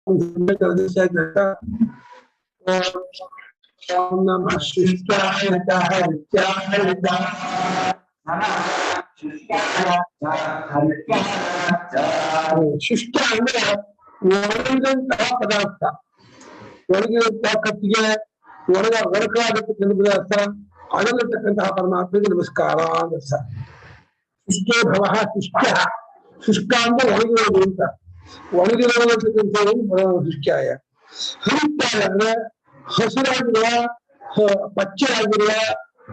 ओम नमः शिष्टाय ಶಿಷ್ಟ ಅಂದ್ರೆ ಒಣಗಿದಂತಹ ಪದಾರ್ಥ, ಒಣಗಿದಂತಹ ಕಟ್ಟಿಗೆ, ಒಣಕಾಗತಕ್ಕಂಥ ಪದಾರ್ಥ, ಅದರಲ್ಲಿರ್ತಕ್ಕಂತಹ ಪರಮಾತ್ಮಗೆ ನಮಸ್ಕಾರ ಅಂತ. ಶುಷ್ಟೋ ಭವ ಶುಷ್ಕ, ಶುಷ್ಕ ಅಂದ್ರೆ ಒಣಗಿರೋದು ಅಂತ, ಒಣಗಿರೋತಕ್ಕಂಥ ಶುಷ್ಕಾಯ. ಹರಿತಾಯ ಅಂದ್ರೆ ಹಸಿರಾಗಿರುವ ಪಚ್ಚೆಯಾಗಿರುವ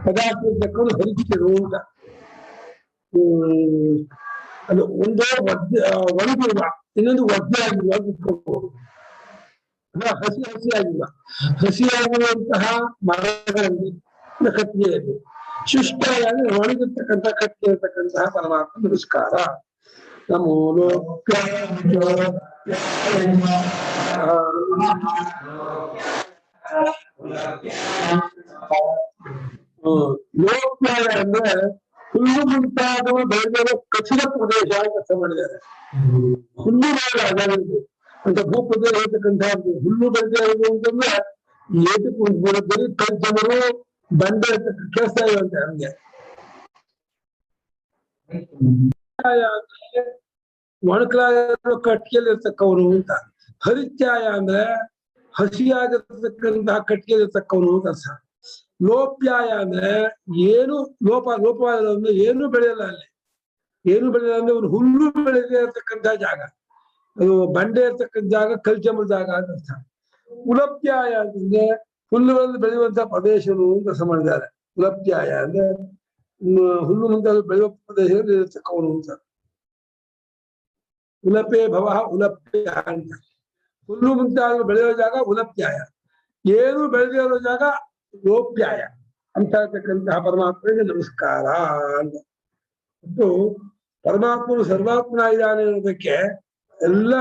ಪದಾರ್ಥ ತಕ್ಕಂಡು ಹರಿತಿರು ಅಂತ. ಅದು ಒಂದೋ ಒಣಗಿರುವ, ಇನ್ನೊಂದು ಒದ್ದೆ ಆಗಿರುವ ಇಟ್ಕೋಬಹುದು. ಹಸಿಯಾಗಿಲ್ಲ, ಹಸಿಯಾಗಿರುವಂತಹ ಮರಗಳಲ್ಲಿ ಕಟ್ಟಿಗೆಯಲ್ಲಿ, ಶುಷ್ಕಾಗಿ ಒಣಗಿರ್ತಕ್ಕಂಥ ಕಟ್ಟಿಗೆ ಇರತಕ್ಕಂತಹ ಪರಮಾತ್ಮ ನಮಸ್ಕಾರ. ನಮೋ ಲೋಕ್ಯಾಯ ಅಂದ್ರೆ ಹುಲ್ಲು ಮುಂತಾದವು ಬೆಳೆದಿರೋ ಕಠಿಣ ಪ್ರದೇಶ ಕೆಲಸ ಮಾಡಿದ್ದಾರೆ. ಹುಲ್ಲು ಅದರಲ್ಲಿ ಅಂತ ಭೂಪ್ರದೇಶ ಇರತಕ್ಕಂತಹ ಹುಲ್ಲು ಬೆಳೆದಿರೋದು ಅಂತಂದ್ರೆ ಏಟಕ್ಕೂ ಬರೀ ಜನರು ಬಂಡೆ ಕೇಳಿಸ್ತಾ ಇರುವಂತೆ ನಮ್ಗೆ. ಒಣಕಲಾಗಿರೋ ಕಟ್ಟಿಗೆಯಲ್ಲಿ ಇರ್ತಕ್ಕವನು ಅಂತ. ಹರಿತ್ಯಾಯ ಅಂದ್ರೆ ಹಸಿಯಾಗಿರ್ತಕ್ಕಂತಹ ಕಟ್ಟಿಗೆಯಲ್ಲಿ ಇರ್ತಕ್ಕವನು ಅಂತ ಅರ್ಥ. ಲೋಪ್ಯಾಯ ಅಂದ್ರೆ ಏನು ಲೋಪವಾದ ಏನು ಬೆಳೆಯಲ್ಲ, ಅಲ್ಲಿ ಏನು ಬೆಳೆಯಲ್ಲ ಅಂದ್ರೆ ಒಂದು ಹುಲ್ಲು ಬೆಳೆದೇ ಇರ್ತಕ್ಕಂತಹ ಜಾಗ, ಅದು ಬಂಡೆ ಇರ್ತಕ್ಕಂಥ ಜಾಗ, ಕಲ್ಚಂಬ ಜಾಗ ಅಂತ ಅರ್ಥ. ಉಲಪ್ಯಾಯ ಅಂದ್ರೆ ಹುಲ್ಲುಗಳಲ್ಲಿ ಬೆಳೆಯುವಂತಹ ಪ್ರದೇಶನು ಕೆಲಸ ಮಾಡಿದ್ದಾರೆ. ಉಲಪ್ಯಾಯ ಅಂದ್ರೆ ಹುಲ್ಲು ಮುಂತಾದ ಬೆಳೆಯುವ ಪ್ರದೇಶದಲ್ಲಿ ಇರತಕ್ಕವನು ಅಂತ. ಉಲಪೇ ಭವ ಉಲಪ್ಯ ಅಂತ. ಹುಲ್ಲು ಮುಂತಾದ ಬೆಳೆಯುವ ಜಾಗ ಉಲಪ್ಯಾಯ, ಏನು ಬೆಳೆದಿರೋ ಜಾಗ ಲೋಪ್ಯಾಯ ಅಂತ ಇರ್ತಕ್ಕಂತಹ ಪರಮಾತ್ಮನಿಗೆ ನಮಸ್ಕಾರ ಅಂತ. ಮತ್ತು ಪರಮಾತ್ಮನು ಸರ್ವಾತ್ಮನ ಇದ್ದಾನೆ ಅನ್ನೋದಕ್ಕೆ ಎಲ್ಲ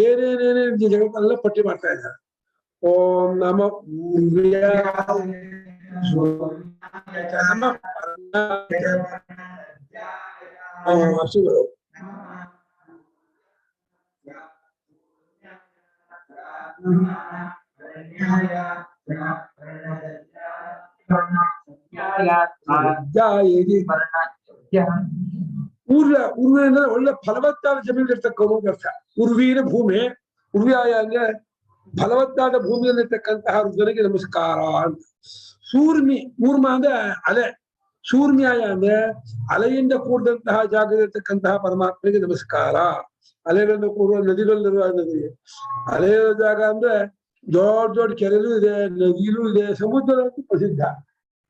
ಏನೇನೇನೇ ಜಗತ್ತೆಲ್ಲ ಪಟ್ಟಿ ಮಾಡ್ತಾ ಇದ್ದಾರೆ. ಓಂ ನಮ ಉರ್ವಿ ಅಂದ್ರೆ ಒಳ್ಳೆ ಫಲವತ್ತಾದ ಜಮೀನು ಇರ್ತಕ್ಕವನು ಅರ್ಥ. ಉರ್ವೀನ ಭೂಮಿ, ಉರ್ವ್ಯಾಯ ಅಂದ್ರೆ ಫಲವತ್ತಾದ ಭೂಮಿಯಲ್ಲಿರ್ತಕ್ಕಂತಹ ರುದ್ರನಿಗೆ ನಮಸ್ಕಾರ ಅಂತ. ಸೂರ್ಮಿ, ಊರ್ಮ ಅಂದ್ರೆ ಅಲೆ, ಶೂರ್ಮ್ಯಾಯ ಅಂದ್ರೆ ಅಲೆಯಿಂದ ಕೂಡಿದಂತಹ ಜಾಗದಲ್ಲಿರ್ತಕ್ಕಂತಹ ಪರಮಾತ್ಮನಿಗೆ ನಮಸ್ಕಾರ. ಅಲೆಗಳಿಂದ ಕೂಡುವ ನದಿಗಳಿರುವ ನದಿ, ಅಲೆಯ ಜಾಗ ಅಂದ್ರೆ ದೊಡ್ಡ ದೊಡ್ಡ ಕೆರೆಯೂ ಇದೆ, ನದಿಯೂ ಇದೆ, ಸಮುದ್ರ ಪ್ರಸಿದ್ಧ.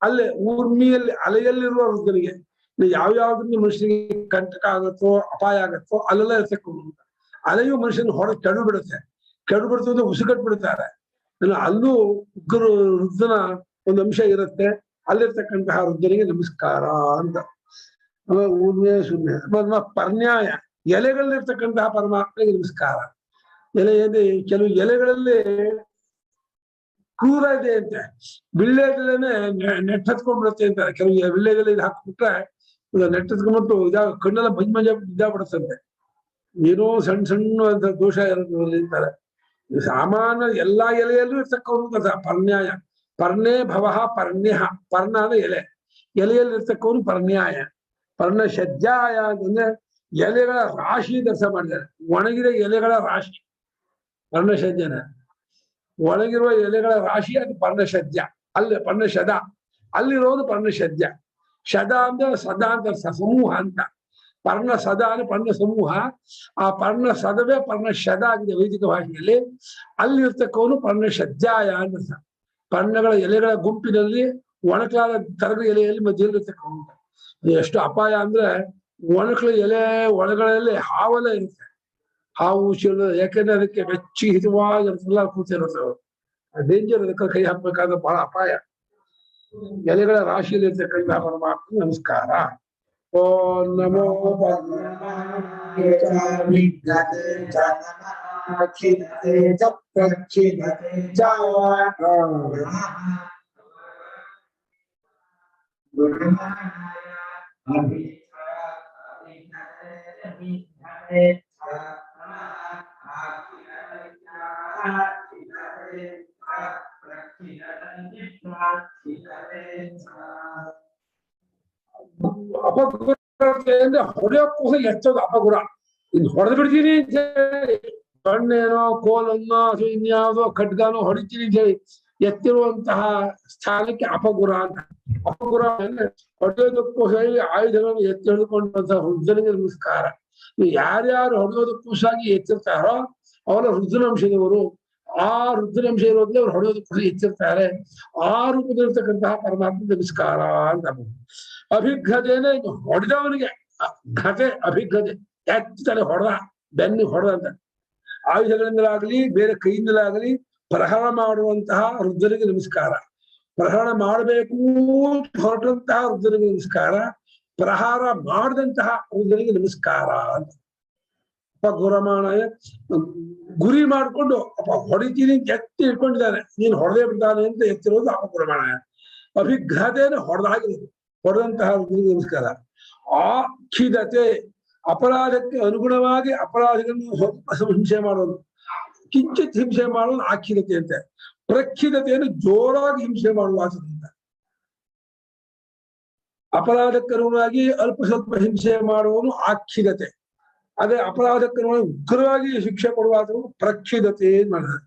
ಅಲ್ಲೇ ಊರ್ಮಿಯಲ್ಲಿ ಅಲೆಯಲ್ಲಿರುವ ರುದ್ರನಿಗೆ ಯಾವ್ಯಾವ್ದ್ರಿಂದ ಮನುಷ್ಯನಿಗೆ ಕಂಟಕ ಆಗತ್ತೋ, ಅಪಾಯ ಆಗತ್ತೋ ಅಲ್ಲೆಲ್ಲ ಇರ್ತಕ್ಕಂಥ ಅಲೆಯು ಮನುಷ್ಯನ ಹೊರಗೆ ಕೆಡು ಬಿಡುತ್ತೆ. ಕೆಡು ಬಿಡುತ್ತೆ ಉಸಿಗಟ್ಟು ಬಿಡುತ್ತಾರೆ. ಅಲ್ಲೂ ಉಗ್ರ ರುದ್ರನ ಒಂದು ಅಂಶ ಇರುತ್ತೆ. ಅಲ್ಲಿರ್ತಕ್ಕಂತಹ ರುದ್ರನಿಗೆ ನಮಸ್ಕಾರ ಅಂತ. ಊರ್ಮೆ ಶೂನ್ಯ. ಪರ್ನ್ಯಾಯ ಎಲೆಗಳಲ್ಲಿರ್ತಕ್ಕಂತಹ ಪರಮಾತ್ಮನಿಗೆ ನಮಸ್ಕಾರ. ಎಲೆ ಏನೇ ಕೆಲವು ಎಲೆಗಳಲ್ಲಿ ಕ್ರೂರ ಇದೆ ಅಂತೆ, ಬಿಳ್ಳೆದಲ್ಲೇ ನೆಟ್ಟತ್ಕೊಂಡ್ಬಿಡುತ್ತೆ ಅಂತಾರೆ. ಕೆಲವು ಬಿಳ್ಳೆದಲ್ಲಿ ಇದು ಹಾಕ್ಬಿಟ್ರೆ ನೆಟ್ಟತ್ಕೊಂಡ್ಬಿಟ್ಟು ಕಣ್ಣೆಲ್ಲ ಮಂಜ್ ಮಂಜ ಇದಾಗ್ಬಿಡುತ್ತಂತೆ. ಏನೋ ಸಣ್ಣ ಸಣ್ಣ ಅಂತ ದೋಷ ಇರೋದು ಅಂತಾರೆ. ಸಾಮಾನ್ಯ ಎಲ್ಲಾ ಎಲೆಯಲ್ಲೂ ಇರ್ತಕ್ಕವನು ಕಥಾ ಪರ್ನ್ಯಾಯ. ಪರ್ಣೇ ಭವ ಪರ್ಣ್ಯ, ಪರ್ಣ ಅಂದ್ರೆ ಎಲೆ, ಎಲೆಯಲ್ಲಿ ಇರ್ತಕ್ಕವನು ಪರ್ಣ್ಯಾಯ. ಪರ್ಣ ಶಜ್ಜಾಯ ಅಂತಂದ್ರೆ ಎಲೆಗಳ ರಾಶಿ ದರ್ಶ ಮಾಡಿದ್ದಾರೆ. ಒಣಗಿದ ಎಲೆಗಳ ರಾಶಿ ಪರ್ಣಶಜ್ಜನ, ಒಣಗಿರುವ ಎಲೆಗಳ ರಾಶಿ ಅದು ಪರ್ಣಶಜ್ಜ. ಅಲ್ಲಿ ಪರ್ಣಶದ, ಅಲ್ಲಿರೋದು ಪರ್ಣಶಜ್ಜ. ಶದ ಅಂದ್ರೆ ಸದಾ ಅಂತ ಸಮೂಹ ಅಂತ. ಪರ್ಣ ಸದ ಅಂದ್ರೆ ಪರ್ಣ ಸಮೂಹ. ಆ ಪರ್ಣ ಸದವೇ ಪರ್ಣಶದ ಆಗಿದೆ ವೈದಿಕ ಭಾಷೆಯಲ್ಲಿ. ಅಲ್ಲಿ ಇರ್ತಕ್ಕವನು ಪರ್ಣಶಜ್ಜಾಯ ಅಂತ. ಪರ್ಣಗಳ ಎಲೆಗಳ ಗುಂಪಿನಲ್ಲಿ ಒಣಕಲಾದ ತರದ ಎಲೆಯಲ್ಲಿ ಮಧ್ಯೆಯಲ್ಲಿರ್ತಕ್ಕವನು. ಎಷ್ಟು ಅಪಾಯ ಅಂದ್ರೆ ಒಣಕಲ ಎಲೆ ಒಳಗಳಲ್ಲಿ ಹಾವೆಲ್ಲ ಇರುತ್ತೆ. ಹಾವು ಚೀಲ, ಯಾಕೆಂದ್ರೆ ಅದಕ್ಕೆ ಬೆಚ್ಚಿ ಹಿತವಾಗಿರ್ತಲ್ಲ ಕೂತಿರುತ್ತೆ. ಡೇಂಜರ್, ಅದಕ್ಕೆ ಕೈ ಹಾಕ್ಬೇಕಾದ್ರೆ ಬಹಳ ಅಪಾಯ. ಎಲೆಗಳ ರಾಶಿಯಲ್ಲಿ ಇರ್ತಕ್ಕಂಥ ಪರಮಾತ್ಮ ನಮಸ್ಕಾರ. ಓಂ ನಮೋ ಅಪಗುರತೆ ಅಂದ್ರೆ ಹೊಡೆಯೋಕ್ಕೋಸ ಎಚ್ಚೋದು ಅಪಗುರ. ಇನ್ನು ಹೊಡೆದು ಬಿಡ್ತೀನಿ ಅಂತ ಹೇಳಿ ಕಣ್ಣೇನೋ ಕೋಲನ್ನೋ ಅಥವಾ ಇನ್ಯಾವುದೋ ಖಡ್ಗಾನೋ ಹೊಡಿತೀನಿ ಅಂತ ಹೇಳಿ ಎತ್ತಿರುವಂತಹ ಸ್ಥಾನಕ್ಕೆ ಅಪಗುರ ಅಂತ. ಅಪಗುರ ಅಂದ್ರೆ ಹೊಡೆಯೋದಕ್ಕೋಸ್ಕರ ಆಯುಧಗಳನ್ನು ಎತ್ತಿ ಹಿಡ್ಕೊಂಡಂತಹ ರುದ್ರನಿಗೆ ನಮಸ್ಕಾರ. ಯಾರ್ಯಾರು ಹೊಡೆಯೋದಕ್ಕೋಸ್ಕರಾಗಿ ಎತ್ತಿರ್ತಾರೋ ಅವರ ರುದ್ರವಂಶದವರು. ಆ ರುದ್ರವಂಶ ಇರೋದ್ಲೆ ಅವ್ರು ಹೊಡೆಯೋದಕ್ಕೋಸ್ಕರ ಎತ್ತಿರ್ತಾರೆ. ಆ ರೂಪದಲ್ಲಿರ್ತಕ್ಕಂತಹ ಪರಮಾತ್ಮ ನಮಸ್ಕಾರ ಅಂತ. ಅಭಿಘತೆನೆ ಹೊಡೆದವನಿಗೆ ಘತೆ ಅಭಿಘತೆ ಎತ್ತಲೆ ಹೊಡೆದ ಬೆನ್ನಿಗೆ ಹೊಡೆದ ಅಂತ. ಆಯುಧಗಳಿಂದಲಾಗಲಿ ಬೇರೆ ಕೈಯಿಂದಲಾಗಲಿ ಪ್ರಹರಣ ಮಾಡುವಂತಹ ರುದ್ರನಿಗೆ ನಮಸ್ಕಾರ. ಪ್ರಹರಣ ಮಾಡಬೇಕು ಹೊರಟಂತಹ ರುದ್ರನಿಗೆ ನಮಸ್ಕಾರ. ಪ್ರಹಾರ ಮಾಡದಂತಹ ರುದ್ರನಿಗೆ ನಮಸ್ಕಾರ ಅಂತ. ಗುರಮಾಣಯ ಗುರಿ ಮಾಡಿಕೊಂಡು ಹೊಡಿತೀನಿ ಎತ್ತಿ ಇಟ್ಕೊಂಡಿದ್ದಾನೆ, ನೀನು ಹೊಡೆದೇ ಬಿಡ್ತಾನೆ ಅಂತ ಎತ್ತಿರೋದು ಅಪಗುರಮಾಣಯ. ಅಭಿಘಾತೇನೆ ಹೊಡೆದಾಗಿರೋದು, ಹೊಡೆದಂತಹ ರುದ್ರನಿಗೆ ನಮಸ್ಕಾರ. ಆಖಿದತೆ ಅಪರಾಧಕ್ಕೆ ಅನುಗುಣವಾಗಿ ಅಪರಾಧಗಳನ್ನು ಹಿಂಸೆ ಮಾಡೋದು, ಕಿಂಚಿತ್ ಹಿಂಸೆ ಮಾಡೋದು ಆಖಿದತೆ ಅಂತೆ. ಪ್ರಖಿದತೆಯನ್ನು ಜೋರಾಗಿ ಹಿಂಸೆ ಮಾಡುವ ಆಸದಿಂದ. ಅಪರಾಧಕ್ಕನುಗುಣವಾಗಿ ಅಲ್ಪ ಸ್ವಲ್ಪ ಹಿಂಸೆ ಮಾಡುವನು ಆಖಿದತೆ. ಅದೇ ಅಪರಾಧಕ್ಕನುಗುಣವಾಗಿ ಉಗ್ರವಾಗಿ ಶಿಕ್ಷೆ ಕೊಡುವ ಆತನು ಪ್ರಖಿದತೆ ಮಾಡಿದ್ದಾರೆ.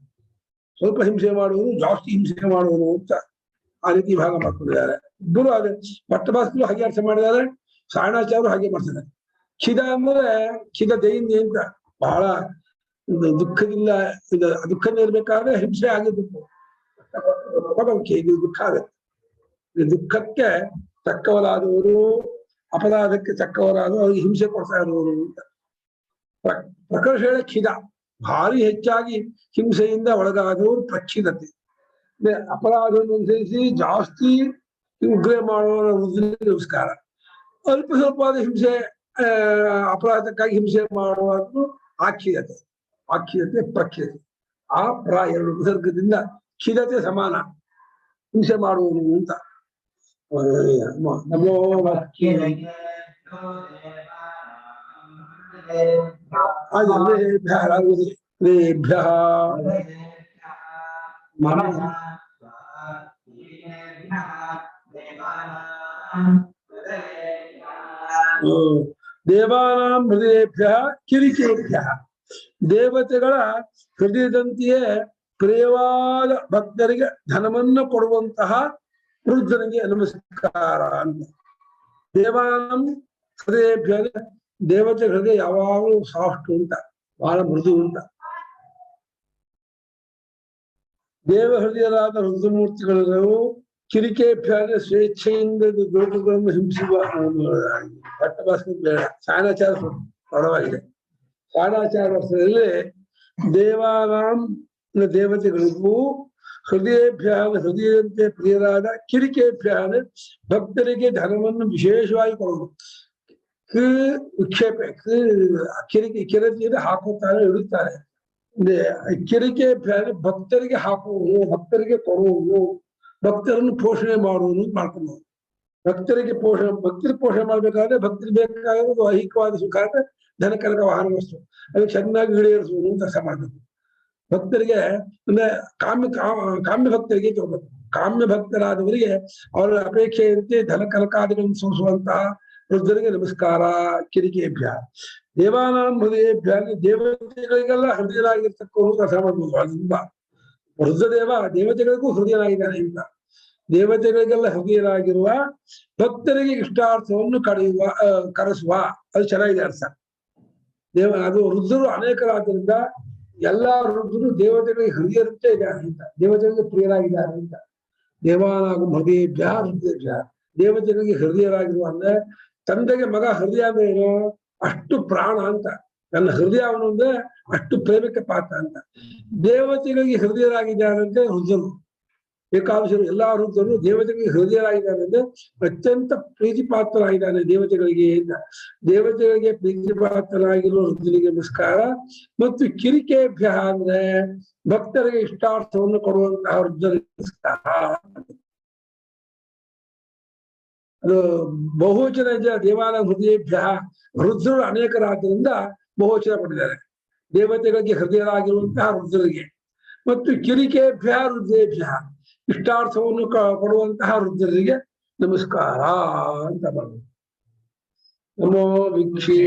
ಸ್ವಲ್ಪ ಹಿಂಸೆ ಮಾಡುವನು ಜಾಸ್ತಿ ಹಿಂಸೆ ಮಾಡುವನು ಅಂತ ಆ ರೀತಿ ಭಾಗ ಮಾಡ್ಕೊಂಡಿದ್ದಾರೆ. ಇಬ್ಬರು ಅದೇ ಭಟ್ಟಭಾಸ್ಕರು ಹಾಗೆ ಅರ್ಥ ಮಾಡಿದ್ದಾರೆ, ಸಾಯಣಾಚಾರ್ಯರು ಹಾಗೆ ಮಾಡ್ತಿದ್ದಾರೆ. ಖಿದ ಅಂದ್ರೆ ಖಿದ ದೈನ್ಯ ಅಂತ, ಬಹಳ ದುಃಖದಿಂದ ದುಃಖದಿಂದ ಇರ್ಬೇಕಾದ್ರೆ ಹಿಂಸೆ ಆಗಿರ್ಬೇಕು. ಇದು ದುಃಖ ಆಗುತ್ತೆ. ದುಃಖಕ್ಕೆ ತಕ್ಕವರಾದವರು, ಅಪರಾಧಕ್ಕೆ ತಕ್ಕವರಾದವರು, ಅವ್ರಿಗೆ ಹಿಂಸೆ ಕೊಡ್ತಾ ಇರುವವರು ಅಂತ. ಪ್ರಕರ್ಷಣೆ ಖಿದ, ಭಾರಿ ಹೆಚ್ಚಾಗಿ ಹಿಂಸೆಯಿಂದ ಒಳಗಾದವರು ಪ್ರಕ್ಷಿದತೆ. ಅಪರಾಧವನ್ನು ಅನುಸರಿಸಿ ಜಾಸ್ತಿ ಉಗ್ರ ಮಾಡುವ ನಮಸ್ಕಾರ. ಅಲ್ಪ ಸ್ವಲ್ಪವಾದ ಹಿಂಸೆ ಅಪರಾಧಕ್ಕಾಗಿ ಹಿಂಸೆ ಮಾಡುವುದು ಆಖಿದತೆ. ಆಖಿದತೆ ಪ್ರಖ್ಯತೆ. ಆ ಎರಡು ವಿಸರ್ಗದಿಂದ ಖಿದತೆ ಸಮಾನ, ಹಿಂಸೆ ಮಾಡುವುದು ಅಂತ. ನಮೋ ದೇವಾನಾಂ ಹೃದಯೇಭ್ಯ ಕಿರಿಕೇಭ್ಯ. ದೇವತೆಗಳ ಹೃದಯದಂತೆಯೇ ಪ್ರಿಯವಾದ ಭಕ್ತರಿಗೆ ಧನವನ್ನು ಕೊಡುವಂತಹ ರುದ್ರನಿಗೆ ನಮಸ್ಕಾರ ಅಂತ. ದೇವಾನಾಂ ಹೃದಯೇಭ್ಯ, ದೇವತೆ ಹೃದಯ ಯಾವಾಗಲೂ ಸಾಫ್ಟ್ ಅಂತ, ಬಹಳ ಮೃದು ಅಂತ. ದೇವ ಹೃದಯರಾದ ರುದ್ರಮೂರ್ತಿಗಳು ಕಿರಿಕೇಭ್ಯ ಸ್ವೇಚ್ಛೆಯಿಂದ ಲೋಕಗಳನ್ನು ಹಿಂಸಿಸುವ ಭಟ್ಟಭಾಸ್ಕರ ಬೇಡ, ಸಾಯಣಾಚಾರ ಪರವಾಗಿದೆ. ಸಾಯಣಾಚಾರ ವರ್ಷದಲ್ಲಿ ದೇವಾನಾಂ ದೇವತೆಗಳಿಗೂ ಹೃದಯೇಭ್ಯ ಹೃದಯದಂತೆ ಪ್ರಿಯರಾದ ಕಿರಿಕೇಭ್ಯ ಭಕ್ತರಿಗೆ ಧನವನ್ನು ವಿಶೇಷವಾಗಿ ಕೊಡುವುದು. ವಿಕ್ಷೇಪ ಕಿರತಿಯಿಂದ ಹಾಕುತ್ತಾರೆ, ಇಡುತ್ತಾರೆ. ಕಿರಿಕೇಭ್ಯ ಭಕ್ತರಿಗೆ ಹಾಕುವುದು, ಭಕ್ತರಿಗೆ ಕೊಡುವುದು, ಭಕ್ತರನ್ನು ಪೋಷಣೆ ಮಾಡುವುದು ಮಾಡ್ಕೊಂಡು. ಭಕ್ತರಿಗೆ ಭಕ್ತರಿಗೆ ಪೋಷಣೆ ಮಾಡ್ಬೇಕಾದ್ರೆ ಭಕ್ತರಿಗೆ ಬೇಕಾಗಿರೋದು ಐಹಿಕವಾದ ಸುಖ ಅಂದ್ರೆ ಧನ ಕನಕ ವಾಹನ ವಸ್ತು, ಅದಕ್ಕೆ ಚೆನ್ನಾಗಿ ಈಡೇರಿಸುವುದು ಅಂತ ಕೆಲಸ ಮಾಡ್ಬೇಕು. ಭಕ್ತರಿಗೆ ಅಂದ್ರೆ ಕಾಮ್ಯ ಭಕ್ತರಿಗೆ ತಗೋಬೇಕು. ಕಾಮ್ಯ ಭಕ್ತರಾದವರಿಗೆ ಅವರ ಅಪೇಕ್ಷೆಯಂತೆ ಧನ ಕನಕಾದಿಗಳನ್ನು ಸೂಸುವಂತಹ ರುದ್ರರಿಗೆ ನಮಸ್ಕಾರ. ಕಿರಿಕೇಭ್ಯ ದೇವಾನಾಂ ಹೃದಯೇಭ್ಯ, ದೇವತೆಗಳಿಗೆಲ್ಲ ಹೃದಯರಾಗಿರ್ತಕ್ಕವರು ಕೆಲಸ ಮಾಡ್ಬೋದು. ಅದರಿಂದ ರುದ್ರದೇವ ದೇವತೆಗಳಿಗೂ ಹೃದಯನಾಗಿದ್ದಾನೆ ಅಂತ. ದೇವತೆಗಳಿಗೆಲ್ಲ ಹೃದಯರಾಗಿರುವ ಭಕ್ತರಿಗೆ ಇಷ್ಟಾರ್ಥವನ್ನು ಕರೆಸುವ, ಅದು ಚೆನ್ನಾಗಿದೆ ಅರ್ಥ. ಅದು ರುದ್ರರು ಅನೇಕರಾದ್ದರಿಂದ ಎಲ್ಲಾ ರುದ್ರರು ದೇವತೆಗಳಿಗೆ ಹೃದಯರಂತೆ ಇದ್ದಾರೆ ಅಂತ, ದೇವತೆಗಳಿಗೆ ಪ್ರಿಯರಾಗಿದ್ದಾರೆ ಅಂತ. ದೇವಾನಾಗು ಹೃದಯೇಭ್ಯ ಹೃದಯೇಭ್ಯ, ದೇವತೆಗಳಿಗೆ ಹೃದಯರಾಗಿರುವ ಅಂದ್ರೆ ತಂದೆಗೆ ಮಗ ಹೃದಯ ಅಂದ್ರೆ ಏನು, ಅಷ್ಟು ಪ್ರಾಣ ಅಂತ. ನನ್ನ ಹೃದಯ ಅವನು ಅಂದ್ರೆ ಅಷ್ಟು ಪ್ರೇಮಕ್ಕೆ ಪಾತ್ರ ಅಂತ. ದೇವತೆಗಳಿಗೆ ಹೃದಯರಾಗಿದ್ದಾರೆ ಅಂದ್ರೆ ರುದ್ರರು, ಏಕಾದಶರು ಎಲ್ಲಾ ರುದ್ರರು ದೇವತೆಗಳಿಗೆ ಹೃದಯರಾಗಿದ್ದಾರೆ ಅಂದ್ರೆ ಅತ್ಯಂತ ಪ್ರೀತಿ ಪಾತ್ರರಾಗಿದ್ದಾನೆ ದೇವತೆಗಳಿಗೆ ಅಂತ. ದೇವತೆಗಳಿಗೆ ಪ್ರೀತಿ ಪಾತ್ರರಾಗಿರುವ ರುದ್ರನಿಗೆ ನಮಸ್ಕಾರ. ಮತ್ತು ಕಿರಿಕೇಭ್ಯ ಅಂದ್ರೆ ಭಕ್ತರಿಗೆ ಇಷ್ಟಾರ್ಥವನ್ನು ಕೊಡುವಂತಹ ರುದ್ರನಿಗೆ ನಮಸ್ಕಾರ. ಅದು ಬಹುವಚನ ದೇವಾಲಯ ಹೃದಯೇಭ್ಯ, ರುದ್ರರು ಅನೇಕರಾದ್ದರಿಂದ ಬಹುವಚನ ಪಟ್ಟಿದ್ದಾರೆ. ದೇವತೆಗಳಿಗೆ ಹೃದಯರಾಗಿರುವಂತಹ ರುದ್ರರಿಗೆ, ಮತ್ತು ಕಿರಿಕೆಭ್ಯ ರುದ್ರೇಭ್ಯ ಇಷ್ಟಾರ್ಥವನ್ನು ಕೊಡುವಂತಹ ರುದ್ರರಿಗೆ ನಮಸ್ಕಾರ ಅಂತ ಬರ್ತದೆ. ನಮೋ ವೀಕ್ಷಿ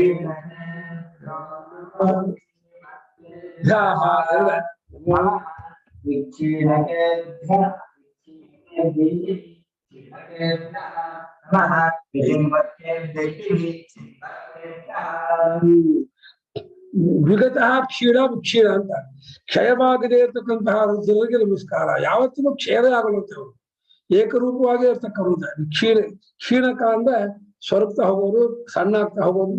ವಿಗತಃ ಕ್ಷೀಣ ವಿಕ್ಷೀಣ ಅಂತ ಕ್ಷಯವಾಗದೇ ಇರತಕ್ಕಂತಹ ರುದ್ರರಿಗೆ ನಮಸ್ಕಾರ. ಯಾವತ್ತಿಗೂ ಕ್ಷಯ ಆಗಲುತ್ತೆ ಅವರು ಏಕರೂಪವಾಗಿ ಇರ್ತಕ್ಕ ರುದ್ರ. ಕ್ಷೀಣ ಕ್ಷೀಣಕ ಅಂದ್ರೆ ಸ್ವರ್ಗ್ತಾ ಹೋಗೋದು, ಸಣ್ಣ ಆಗ್ತಾ ಹೋಗೋದು,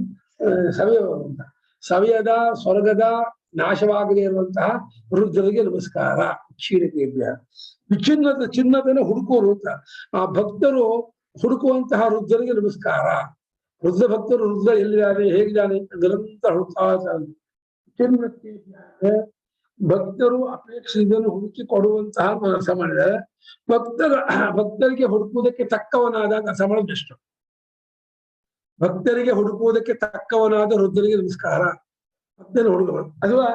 ಸವಿಯೋದು ಅಂತ. ಸವಿಯದ ಸ್ವರ್ಗದ ನಾಶವಾಗದೇ ಇರುವಂತಹ ರುದ್ರರಿಗೆ ನಮಸ್ಕಾರ. ಕ್ಷೀಣತೆಯ ಚಿನ್ನದನ್ನು ಹುಡುಕೋರು ಅಂತ ಆ ಭಕ್ತರು ಹುಡುಕುವಂತಹ ರುದ್ರರಿಗೆ ನಮಸ್ಕಾರ. ರುದ್ರ ಭಕ್ತರು ರುದ್ರ ಎಲ್ಲಿದ್ದಾನೆ ಹೇಗಿದ್ದಾನೆ ನಿರಂತರ ಹುಡುಕ್ತಾ ಇದ್ದಾರೆ. ಭಕ್ತರು ಅಪೇಕ್ಷೆಯನ್ನು ಹುಡುಕಿ ಕೊಡುವಂತಹ ಕೆಲಸ ಮಾಡಿದ್ದಾರೆ. ಭಕ್ತರಿಗೆ ಹುಡುಕುವುದಕ್ಕೆ ತಕ್ಕವನಾದ ಕೆಲಸ ಮಾಡೋದು ಎಷ್ಟು. ಭಕ್ತರಿಗೆ ಹುಡುಕುವುದಕ್ಕೆ ತಕ್ಕವನಾದ ರುದ್ರರಿಗೆ ನಮಸ್ಕಾರ. ಭಕ್ತರು ಹುಡುಕಬಾರ್ದು. ಅಥವಾ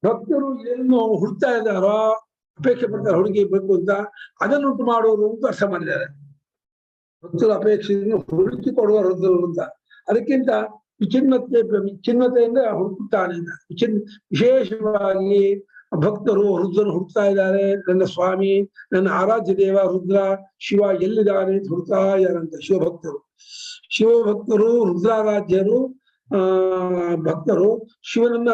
ಭಕ್ತರು ಏನನ್ನು ಹುಡುಕ್ತಾ ಇದ್ದಾರೋ, ಅಪೇಕ್ಷೆ ಪಡ್ತಾರೆ ಹುಡುಗಿಬೇಕು ಅಂತ, ಅದನ್ನುಂಟು ಮಾಡುವರು ಅಂತ ಅರ್ಥ ಮಾಡಿದ್ದಾರೆ. ಭಕ್ತರು ಅಪೇಕ್ಷೆಯನ್ನು ಹುಡುಕಿ ಕೊಡುವ ರುದ್ರರು ಅಂತ. ಅದಕ್ಕಿಂತ ವಿಚ್ಛಿನ್ನತೆಯಿಂದ ಹುಡುಕುತ್ತಾನೆ. ವಿಶೇಷವಾಗಿ ಭಕ್ತರು ರುದ್ರನು ಹುಡುಕ್ತಾ ಇದ್ದಾರೆ. ನನ್ನ ಸ್ವಾಮಿ, ನನ್ನ ಆರಾಧ್ಯ ದೇವ ರುದ್ರ ಶಿವ ಎಲ್ಲಿದ್ದಾನೆ ಅಂತ ಹುಡುಕ್ತಾ ಇದ್ದಾರಂತ ಶಿವಭಕ್ತರು. ಶಿವಭಕ್ತರು ರುದ್ರಾರಾಧ್ಯರು ಭಕ್ತರು ಶಿವನನ್ನ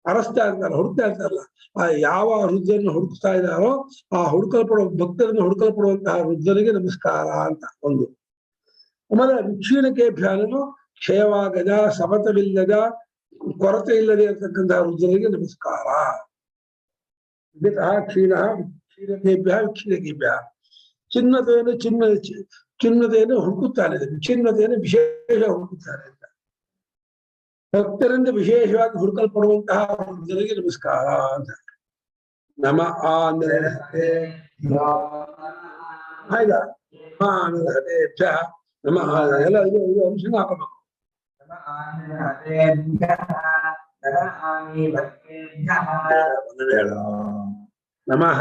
ಅರಸ್ತಾ ಇರ್ತಾರೆ, ಹುಡುಕ್ತಾ ಇರ್ತಾರಲ್ಲ. ಆ ಯಾವ ರುದ್ರನ್ನು ಹುಡುಕ್ತಾ ಇದ್ದಾರೋ ಆ ಹುಡುಕಲ್ಪಡುವ ಭಕ್ತರನ್ನು ಹುಡುಕಲ್ಪಡುವಂತಹ ರುದ್ರನಿಗೆ ನಮಸ್ಕಾರ ಅಂತ ಒಂದು. ಆಮೇಲೆ ವಿಕ್ಷೀಣಕ್ಕೆ ಭ್ಯಾನನು ಕ್ಷಯವಾಗದ, ಸಮತವಿಲ್ಲದ, ಕೊರತೆ ಇಲ್ಲದೆ ಇರತಕ್ಕಂತಹ ರುದ್ರನಿಗೆ ನಮಸ್ಕಾರ. ಕ್ಷೀಣ ಕ್ಷೀಣತೆಭ್ಯ ವಿಕ್ಷೀಣತೆಭ್ಯ. ಚಿನ್ನತೆಯನ್ನು ಹುಡುಕುತ್ತಾನೆ, ವಿಚ್ಛಿನ್ನತೆಯನ್ನು ವಿಶೇಷ ಹುಡುಕುತ್ತಾನೆ ಅಂತ. ಭಕ್ತರಿಂದ ವಿಶೇಷವಾಗಿ ಹುಡುಕಲ್ಪಡುವಂತಹ ರುದ್ರನಿಗೆ ನಮಸ್ಕಾರ ಅಂತ. ನಮ ಅಂದ್ರೆ ಆಯ್ತಾ ನಮ ಎಲ್ಲ ಇದು ಅಂಶನ ಹಾಕಬೇಕು. ನಮಃ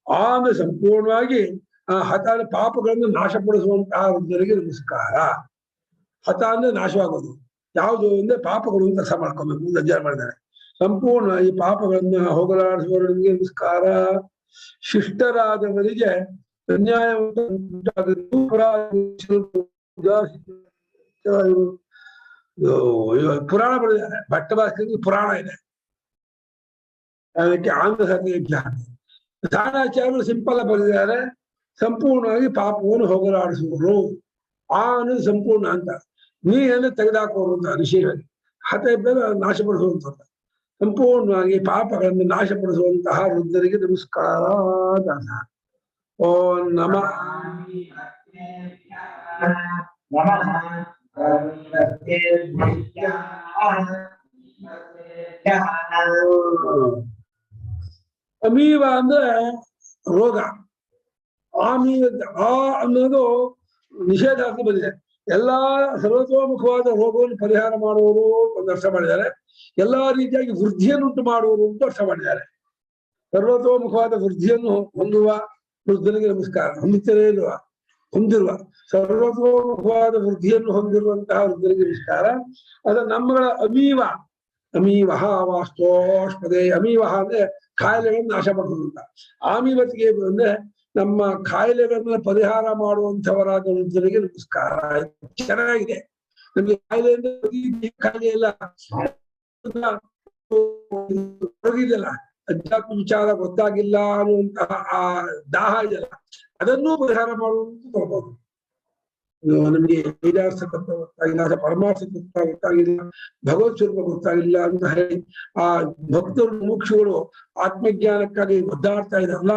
ಆಮೇಲೆ ಸಂಪೂರ್ಣವಾಗಿ ಆ ಹತಾದ ಪಾಪಗಳನ್ನು ನಾಶಪಡಿಸುವಂತಹ ರುದ್ರರಿಗೆ ನಮಸ್ಕಾರ. ಹತ ಅಂದ್ರೆ ನಾಶವಾಗೋದು ಯಾವುದು ಅಂದ್ರೆ ಪಾಪಗಳು ಅಂತ ಅರ್ಥ ಮಾಡ್ಕೊಬೇಕು. ಅಜ್ಜಾರ ಮಾಡಿದ್ದಾರೆ. ಸಂಪೂರ್ಣ ಈ ಪಾಪಗಳನ್ನ ಹೋಗಲಾಡಿಸುವವರಿಗೆ ನಮಸ್ಕಾರ. ಶಿಷ್ಟರಾದವರಿಗೆ ಅನ್ಯಾಯ ಪುರಾಣ ಬರೆದಿದ್ದಾರೆ. ಭಟ್ಟಭಾಸ್ಕರ ಪುರಾಣ ಇದೆ, ಅದಕ್ಕೆ ಆಂಧ್ರ ದಾನಾಚಾರ್ಯರು ಸಿಂಪಲ್ ಬರೆದಿದ್ದಾರೆ. ಸಂಪೂರ್ಣವಾಗಿ ಪಾಪವನ್ನು ಹೋಗಲಾಡಿಸುವರು. ಆ ಅನ್ನೋದು ಸಂಪೂರ್ಣ ಅಂತ. ನೀರನ್ನು ತೆಗೆದುಹಾಕುವರು ಅಂತ ಋಷಿಗಳಿಗೆ. ಹತ ನಾಶಪಡಿಸುವಂತ ಸಂಪೂರ್ಣವಾಗಿ ಪಾಪಗಳನ್ನು ನಾಶಪಡಿಸುವಂತಹ ರುದ್ರರಿಗೆ ನಮಸ್ಕಾರ. ಓಂ ನಮಃ ಅಮೀವ ಅಂದ್ರೆ ರೋಗ. ಆಮೀವ ಆ ಅನ್ನೋದು ನಿಷೇಧಾರ್ಥ ಬಂದಿದೆ. ಎಲ್ಲಾ ಸರ್ವತೋಮುಖವಾದ ರೋಗವನ್ನು ಪರಿಹಾರ ಮಾಡುವವರು ಒಂದು ಅರ್ಥ ಮಾಡಿದ್ದಾರೆ. ಎಲ್ಲಾ ರೀತಿಯಾಗಿ ವೃದ್ಧಿಯನ್ನುಂಟು ಮಾಡುವರು ಅಂತ ಅರ್ಥ ಮಾಡಿದ್ದಾರೆ. ಸರ್ವತೋಮುಖವಾದ ವೃದ್ಧಿಯನ್ನು ಹೊಂದುವ ರುದ್ರನಿಗೆ ನಮಸ್ಕಾರ. ಹೊಂದಿರುವ ಸರ್ವತೋಮುಖವಾದ ವೃದ್ಧಿಯನ್ನು ಹೊಂದಿರುವಂತಹ ರುದ್ರನಿಗೆ ನಮಸ್ಕಾರ. ಅದ ನಮ್ಮಗಳ ಅಮೀವಹ ವಾಸ್ತೋಷ್ಪದೇ. ಅಮೀವಹ ಅಂದ್ರೆ ಕಾಯಿಲೆಗಳನ್ನು ನಾಶ ಮಾಡುವುದಂತ. ಆಮೀವತಿಗೆ ಅಂದ್ರೆ ನಮ್ಮ ಕಾಯಿಲೆಗಳನ್ನ ಪರಿಹಾರ ಮಾಡುವಂಥವರಾದ ರುದ್ರನಿಗೆ ನಮಸ್ಕಾರ. ಚೆನ್ನಾಗಿದೆ. ನಮ್ಗೆ ಕಾಯಿಲೆ ಅಂದ್ರೆ ಕಾಯಿಲೆ ಎಲ್ಲ ಇದೆಯಲ್ಲ, ಅಧ್ಯಾತ್ಮ ವಿಚಾರ ಗೊತ್ತಾಗಿಲ್ಲ ಅನ್ನುವಂತಹ ಆ ದಾಹ ಇದೆಯಲ್ಲ, ಅದನ್ನೂ ಪರಿಹಾರ ಮಾಡುವಂತ ನೋಡ್ಬೋದು. ನಮ್ಗೆ ವೇದಾರ್ಥ ತತ್ವ ಗೊತ್ತಾಗಿಲ್ಲ, ಪರಮಾರ್ಥ ತತ್ವ ಗೊತ್ತಾಗಿಲ್ಲ, ಭಗವತ್ ಸ್ವರೂಪ ಗೊತ್ತಾಗಿಲ್ಲ ಅಂತ ಹೇಳಿ ಆ ಭಕ್ತರು ಮುಕ್ಷುಗಳು ಆತ್ಮಜ್ಞಾನಕ್ಕಾಗಿ ಒದ್ದಾಡ್ತಾ ಇದಾರಲ್ಲ,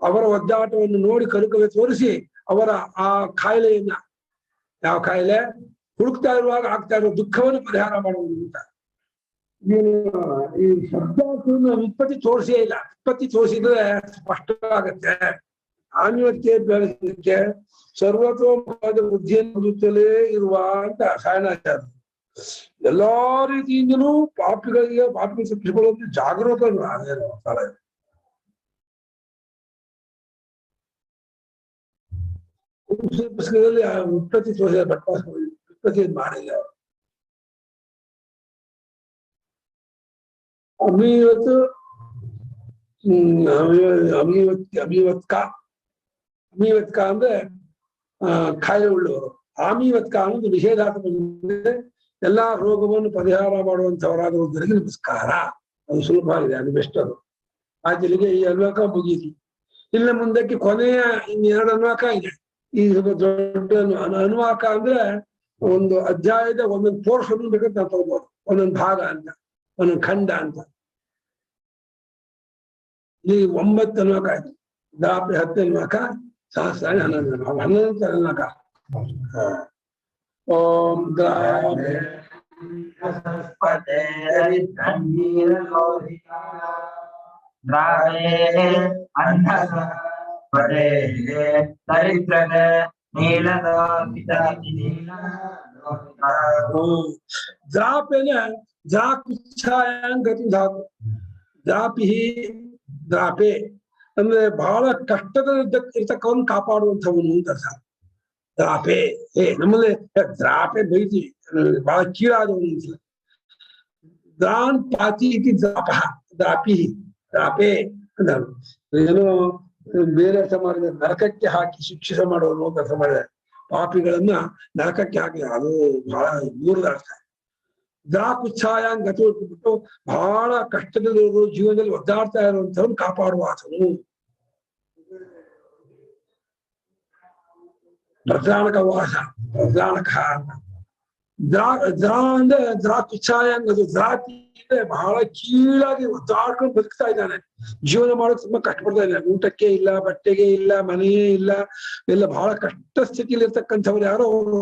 ಅವರ ಒದ್ದಾಟವನ್ನು ನೋಡಿ ಕರುಕವೇ ತೋರಿಸಿ ಅವರ ಆ ಕಾಯಿಲೆಯನ್ನ, ಯಾವ ಕಾಯಿಲೆ ಹುಡುಕ್ತಾ ಇರುವಾಗ ಆಗ್ತಾ ಇರುವ ದುಃಖವನ್ನು ಪರಿಹಾರ ಮಾಡುವುದು ಅಂತ. ಈ ಶಬ್ದಾರ್ಥವನ್ನು ವ್ಯುತ್ಪತ್ತಿ ತೋರಿಸೇ ಇಲ್ಲ. ವ್ಯುತ್ಪತ್ತಿ ತೋರಿಸಿದ್ರೆ ಸ್ಪಷ್ಟ ಆಗತ್ತೆ. ಆಮಿವತ್ಯ ಬೆಳೆಸಲಿಕ್ಕೆ ಸರ್ವತೋಮುಖವಾದ ಬುದ್ಧಿಯನ್ನು ಹೊಂದುತ್ತಲೇ ಇರುವ ಅಂತ ಸಾಯಣಾಚಾರ್ಯ. ಎಲ್ಲಾ ರೀತಿಯಿಂದಲೂ ಪಾಪಿಗಳಿಗೆ ಪಾಪಿ ತಪ್ಪಿಸಿಕೊಳ್ಳುವಂತೆ ಜಾಗರೂಕರು ಅದೇನು ಸ್ಥಳ ಇದೆ. ಪುಸ್ತಕದಲ್ಲಿ ಉತ್ಪತ್ತಿ ತೋರಿಸಿದ ಭಟ್ಟ ಉತ್ಪತ್ತಿ ಮಾಡಿಲ್ಲ. ಅಮೀವತ್ ಅಮೀವತ್ಕ ಅಂದ್ರೆ ಕಾಯಿಲೆ ಉಳ್ಳವರು. ಆಮೀವತ್ಕ ಅನ್ನೋದು ನಿಷೇಧಾತ್ಮಕ ಎಲ್ಲಾ ರೋಗವನ್ನು ಪರಿಹಾರ ಮಾಡುವಂತವರಾದವರಿಗೆ ನಮಸ್ಕಾರ. ಅದು ಸುಲಭ ಆಗಿದೆ, ಅದು ಬೆಸ್ಟ್. ಅದು ಆಚೆಗೆ ಈ ಅನ್ವಾಕ ಮುಗೀತಿ. ಇಲ್ಲ ಮುಂದಕ್ಕೆ ಕೊನೆಯ ಇನ್ನೆರಡು ಅನ್ವಾಕ ಇದೆ. ಈ ದೊಡ್ಡ ಅನ್ವಾಕ ಅಂದ್ರೆ ಒಂದು ಅಧ್ಯಾಯದ ಒಂದೊಂದು ಪೋರ್ಷನ್ ಬೇಕಂತ ನಾವು ತಗೋಬಹುದು, ಒಂದೊಂದು ಭಾಗ ಅಂತ, ಒಂದೊಂದು ಖಂಡ ಅಂತ. ಈ 9 ಅನ್ವಾಕ ಆಯ್ತು. ದಾಪಿ 10 ಅನ್ವಾಕ, ಸಹಸ್ರ 11 ಅನ್ವಾಕ. ಓಂ ದ್ರಾಪೆ ದ್ರಾಪೆನ ದ್ರಾಕುಚ್ಛಾಯಾಂಗತಿ ಧಾತು. ದ್ರಾಪಿ ದ್ರಾಪೆ ಅಂದ್ರೆ ಬಹಳ ಕಷ್ಟದ ಇರ್ತಕ್ಕವನ್ನ ಕಾಪಾಡುವಂಥವನು ಅಂತ ಅರ್ಥ. ದ್ರಾಪೆ ನಮ್ಮಲ್ಲಿ ದ್ರಾಪೆ ಬೈತಿ ಬಹಳ ಕೀಳಾದವನು ಅಂತ. ದ್ರಾನ್ ಪಾತಿ ಇತಿ ದ್ರಾಪ ದ್ರಾಪಿ ದ್ರಾಪೆ ಅಂತ ಏನೋ ಬೇರೆ ಅರ್ಥ ಮಾಡಿದ ನರಕಕ್ಕೆ ಹಾಕಿ ಶಿಕ್ಷಿಸ ಮಾಡೋನು ಅಂತ ಅರ್ಥ ಮಾಡಿದ. ಪಾಪಿಗಳನ್ನ ನರಕಕ್ಕೆ ಹಾಕಿ, ಅದು ಬಹಳ ದೂರದ ಅರ್ಥ. ದ್ರಾಕುಚ್ಛಾಯಾಂಗ್ ಗತಿ ಬಿಟ್ಟು ಬಹಳ ಕಷ್ಟದಲ್ಲಿರೋರು, ಜೀವನದಲ್ಲಿ ಒದ್ದಾಡ್ತಾ ಇರುವಂತವ್ರನ್ನ ಕಾಪಾಡುವ ಆತನು. ಪ್ರಧಾನಕ ವಾಸ ಪ್ರಧಾನಕ ಅಂತ. ದ್ರಾ ಅಂದ್ರೆ ದ್ರಾಕುಚ್ಛಾಯಾಂಗ್, ಅದು ದ್ರಾತಿ ಅಂದ್ರೆ ಬಹಳ ಕೀಳಾಗಿ ಒದ್ದಾಡ್ಕೊಂಡು ಬದುಕ್ತಾ ಇದ್ದಾನೆ. ಜೀವನ ಮಾಡೋಕೆ ತುಂಬಾ ಕಷ್ಟಪಡ್ತಾ ಇದ್ದಾನೆ. ಊಟಕ್ಕೆ ಇಲ್ಲ, ಬಟ್ಟೆಗೆ ಇಲ್ಲ, ಮನೆಯೇ ಇಲ್ಲ, ಎಲ್ಲ ಬಹಳ ಕಷ್ಟ ಸ್ಥಿತಿಯಲ್ಲಿ ಇರ್ತಕ್ಕಂಥವ್ರು ಯಾರೋ ಅವರು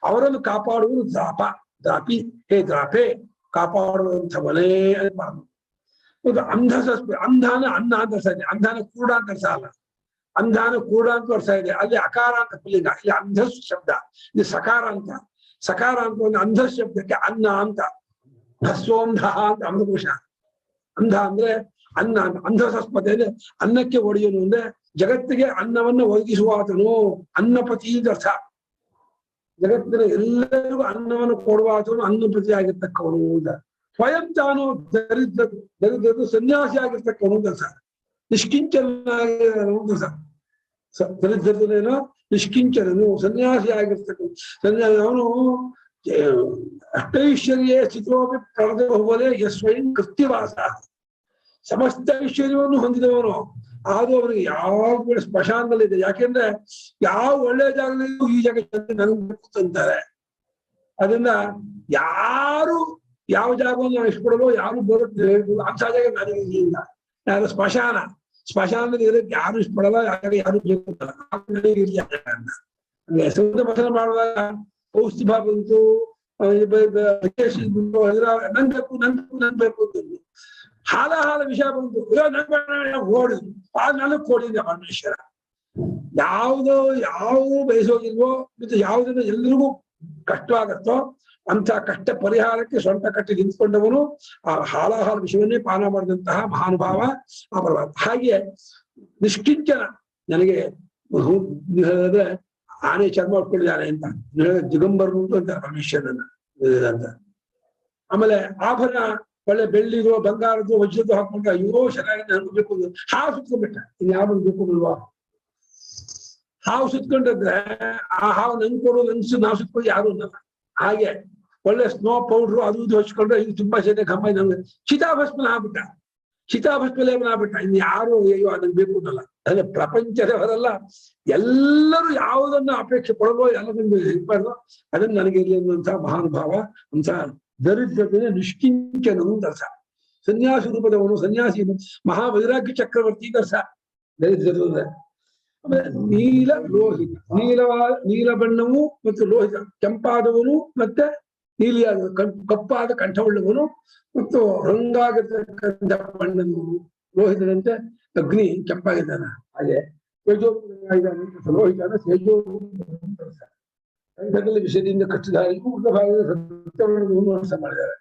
ಅವರನ್ನು ಕಾಪಾಡುವುದು ದ್ರಾಪ ದ್ರಾಪಿ. ಹೇ ದ್ರಾಪೆ, ಕಾಪಾಡುವಂಥವನೇ ಅಂತ. ಅಂಧಾನ ಅನ್ನ ಅಂತ ಅರ್ಥ ಇದೆ, ಅಂಧಾನ ಕೂಡ ಅಂತ ಅರ್ಥ ಅಲ್ಲ. ಅಂಧಾನ ಕೂಡ ಅಂತ ಅರ್ಥ ಇದೆ, ಅಲ್ಲಿ ಅಕಾರ ಅಂತ ಪುಲ್ಲಿಂಗ, ಇಲ್ಲಿ ಅಂಧಸ್ ಶಬ್ದ, ಇದು ಸಕಾರ ಅಂತ. ಸಕಾರ ಅಂತ ಒಂದು ಅಂಧ ಶಬ್ದಕ್ಕೆ ಅನ್ನ ಅಂತ. ಹಸ್ವೋಂಧ ಅಂತ ಅಮೃತಕೋಶ. ಅಂಧ ಅಂದ್ರೆ ಅನ್ನ ಅಂತ. ಅಂಧಸಸ್ಪತೆ ಅಂದ್ರೆ ಅನ್ನಕ್ಕೆ ಒಡೆಯನು ಅಂದ್ರೆ ಜಗತ್ತಿಗೆ ಅನ್ನವನ್ನು ಒದಗಿಸುವ ಆತನು, ಅನ್ನಪತಿ ಅರ್ಥ. ಜಗತ್ತಿನ ಎಲ್ಲರಿಗೂ ಅನ್ನವನ್ನು ಕೊಡುವ ಆತನು ಅನ್ನಪತಿ ಆಗಿರ್ತಕ್ಕವನು ಅಂತ. ಸ್ವಯಂ ತಾನು ದರಿದ್ರದು ಸನ್ಯಾಸಿ ಆಗಿರ್ತಕ್ಕವನು ಅಂತ ಅರ್ಥ. ನಿಷ್ಕಿಂಚನಾಗಿರೋ ದರಿದ್ರನೇನೋ ನಿಷ್ಕಿಂಚನನು, ಸನ್ಯಾಸಿ ಆಗಿರ್ತಕ್ಕಂಥ ಸನ್ಯಾಸಿ. ಅವನು ಅಷ್ಟೈಶ್ವರ್ಯ ಸ್ಥಿತೋಪಿ ಪ್ರವರ್ಧಬಹುವಲೇ ಯಸ್ವಯಂ ಕೃತ್ಯವಾಸ. ಸಮಸ್ತ ಐಶ್ವರ್ಯವನ್ನು ಹೊಂದಿದವನು, ಆದ್ರೂ ಅವನಿಗೆ ಯಾವ ಸ್ಮಶಾನದಲ್ಲಿದೆ. ಯಾಕೆಂದ್ರೆ ಯಾವ ಒಳ್ಳೆ ಜಾಗದಲ್ಲೂ ಈ ಜಗತ್ತಲ್ಲಿ ನನಗೆ ಅಂತಾರೆ. ಅದರಿಂದ ಯಾರು ಯಾವ ಜಾಗವನ್ನು ನಾವು ಇಷ್ಟಪಡಲು ಯಾರು ಬರುತ್ತೆ ಅಂತ ಜಾಗ ನನಗೆ ಇಲ್ಲ. ಯಾರು ಸ್ಮಶಾನದಲ್ಲಿ ಇರೋಕ್ಕೆ ಯಾರು ಇಷ್ಟಪಡಲ್ಲ, ಯಾರು ಬೇಕು ಭಜನೆ ಮಾಡುವಾಗ ಔಷಧಿ ಬಂತು, ನನ್ ಬೇಕು ಅಂತ ಹಾಲ ವಿಷಯ ಬಂತು, ಓಡಿ ನನಗ್ ಕೊಡಿದ ಪರಮೇಶ್ವರ. ಯಾವುದು ಬಯಸೋದಿಲ್ವೋ ಮತ್ತೆ ಯಾವುದನ್ನ ಎಲ್ರಿಗೂ ಕಷ್ಟವಾಗತ್ತೋ ಅಂತ ಕಷ್ಟ ಪರಿಹಾರಕ್ಕೆ ಸ್ವಂತ ಕಟ್ಟಿ ನಿಂತ್ಕೊಂಡವನು ಆ ಹಾಲ ವಿಷಯವನ್ನೇ ಪಾನ ಮಾಡಿದಂತಹ ಮಹಾನುಭಾವ ಆ ಪರಮಾತ್ಮ. ಹಾಗೆ ನಿಷ್ಕಿಂಚನ, ನನಗೆ ಅಂದ್ರೆ ಆನೆ ಚರ್ಮ ಉಟ್ಕೊಂಡಿದ್ದಾನೆ ಅಂತ ದಿಗಂಬರನು ಅಂತ ಪರಮೇಶ್ವರನ ಅಂತ. ಆಮೇಲೆ ಆಭರಣ ಒಳ್ಳೆ ಬೆಳ್ಳಿದು ಬಂಗಾರದ್ದು ವಜ್ರದ್ದು ಹಾಕೊಂಡ್ರೆ ಅಯ್ಯೋ ಚೆನ್ನಾಗಿ ಅನ್ಕೋಬೇಕು, ಹಾವು ಸುತ್ಕೊಂಡ್ಬಿಟ್ಟ. ಇನ್ಯಾರು ಬೇಕಲ್ವಾ? ಹಾವು ಸುತ್ಕೊಂಡಿದ್ರೆ ಆ ಹಾವು ನನ್ ಕೊಡೋದು ಅನ್ಸು, ನಾವು ಸುತ್ಕೊಂಡು ಯಾರು ಅನ್ನಲ್ಲ. ಹಾಗೆ ಒಳ್ಳೆ ಸ್ನೋ ಪೌಡ್ರು ಅದು ಇದು ಹಚ್ಕೊಂಡ್ರೆ ಇದು ತುಂಬಾ ಚೆನ್ನಾಗಿ ಗಮ್ಮ ನಂಗೆ ಚಿತಾಭಸ್ಮನ ಆಗ್ಬಿಟ್ಟ, ಚಿತಾಭಸ್ಮ ಲೇಪನ ಆಗ್ಬಿಟ್ಟ. ಇನ್ ಯಾರು ಅಯ್ಯೋ ಅದನ್ನ ಬೇಕು ಅನ್ನಲ್ಲ. ಅಂದ್ರೆ ಪ್ರಪಂಚದವರೆಲ್ಲ ಎಲ್ಲರೂ ಯಾವುದನ್ನ ಅಪೇಕ್ಷೆ ಪಡೋದು ಎಲ್ಲದನ್ನು ಇರ್ಬಾರ್ದು, ಅದನ್ನ ನನಗೆ ಇರಲಿ ಅನ್ನುವಂತಹ ಮಹಾನುಭಾವ ಅಂತ. ದರಿದ್ರತೆ ನಿಷ್ಕಿಂಚನನು ಅರ್ಥ. ಸನ್ಯಾಸಿ ರೂಪದವನು, ಸನ್ಯಾಸಿ ಮಹಾವೈರಾಗ್ಯ ಚಕ್ರವರ್ತಿ ಅರ್ಥ ದರಿದ್ರ. ಆಮೇಲೆ ನೀಲ ಲೋಹಿತ, ನೀಲ ಬಣ್ಣವು ಮತ್ತು ಲೋಹಿತ, ಕೆಂಪಾದವನು ಮತ್ತೆ ನೀಲಿಯಾದ ಕಪ್ಪಾದ ಕಂಠವುಳ್ಳವನು ಮತ್ತು ರಂಗಾಗಿರ್ತಕ್ಕಂಥ ಬಣ್ಣದವನು. ಲೋಹಿತದಂತೆ ಅಗ್ನಿ ಕೆಂಪಾಗಿದ್ದಾನೆ. ಹಾಗೆ ತೇಜೋ ಲೋಹಿತನ ತೇಜೋ ಕಂಠದಲ್ಲಿ ವಿಷಯದಿಂದ ಕಚ್ಚಿದಾರಿಗೂ ಉಳಿದ ಭಾಗದಲ್ಲಿ ಸತ್ಯವನ್ನು ವರ್ಷ ಮಾಡಿದ್ದಾರೆ.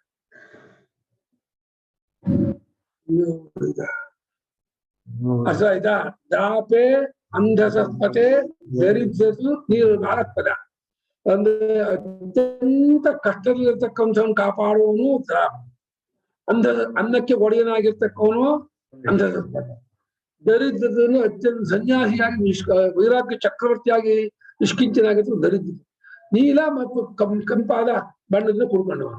ಅರ್ಥ ಆಯ್ತಾ? ದಾಪೆ ಅಂಧಸತ್ಪತೆ ದರಿದ್ರತು ನೀರು 4 ಪದ. ಅಂದ್ರೆ ಅತ್ಯಂತ ಕಷ್ಟದಲ್ಲಿರ್ತಕ್ಕಂಥವನು ಕಾಪಾಡುವವನು ಅನ್ನಕ್ಕೆ ಒಡೆಯನಾಗಿರ್ತಕ್ಕವನು ಅಂಧಸತ್ಪತೆ. ದರಿದ್ರದನ್ನು ಅತ್ಯಂತ ಸನ್ಯಾಸಿಯಾಗಿ ವೈರಾಗ್ಯ ಚಕ್ರವರ್ತಿಯಾಗಿ ನಿಷ್ಕಿಂಚನಾಗಿತ್ತು ದರಿದ್ರ. ನೀಲ ಮತ್ತು ಕಂಪಾದ ಬಣ್ಣದಿಂದ ಕೂಡ್ಕೊಂಡವ.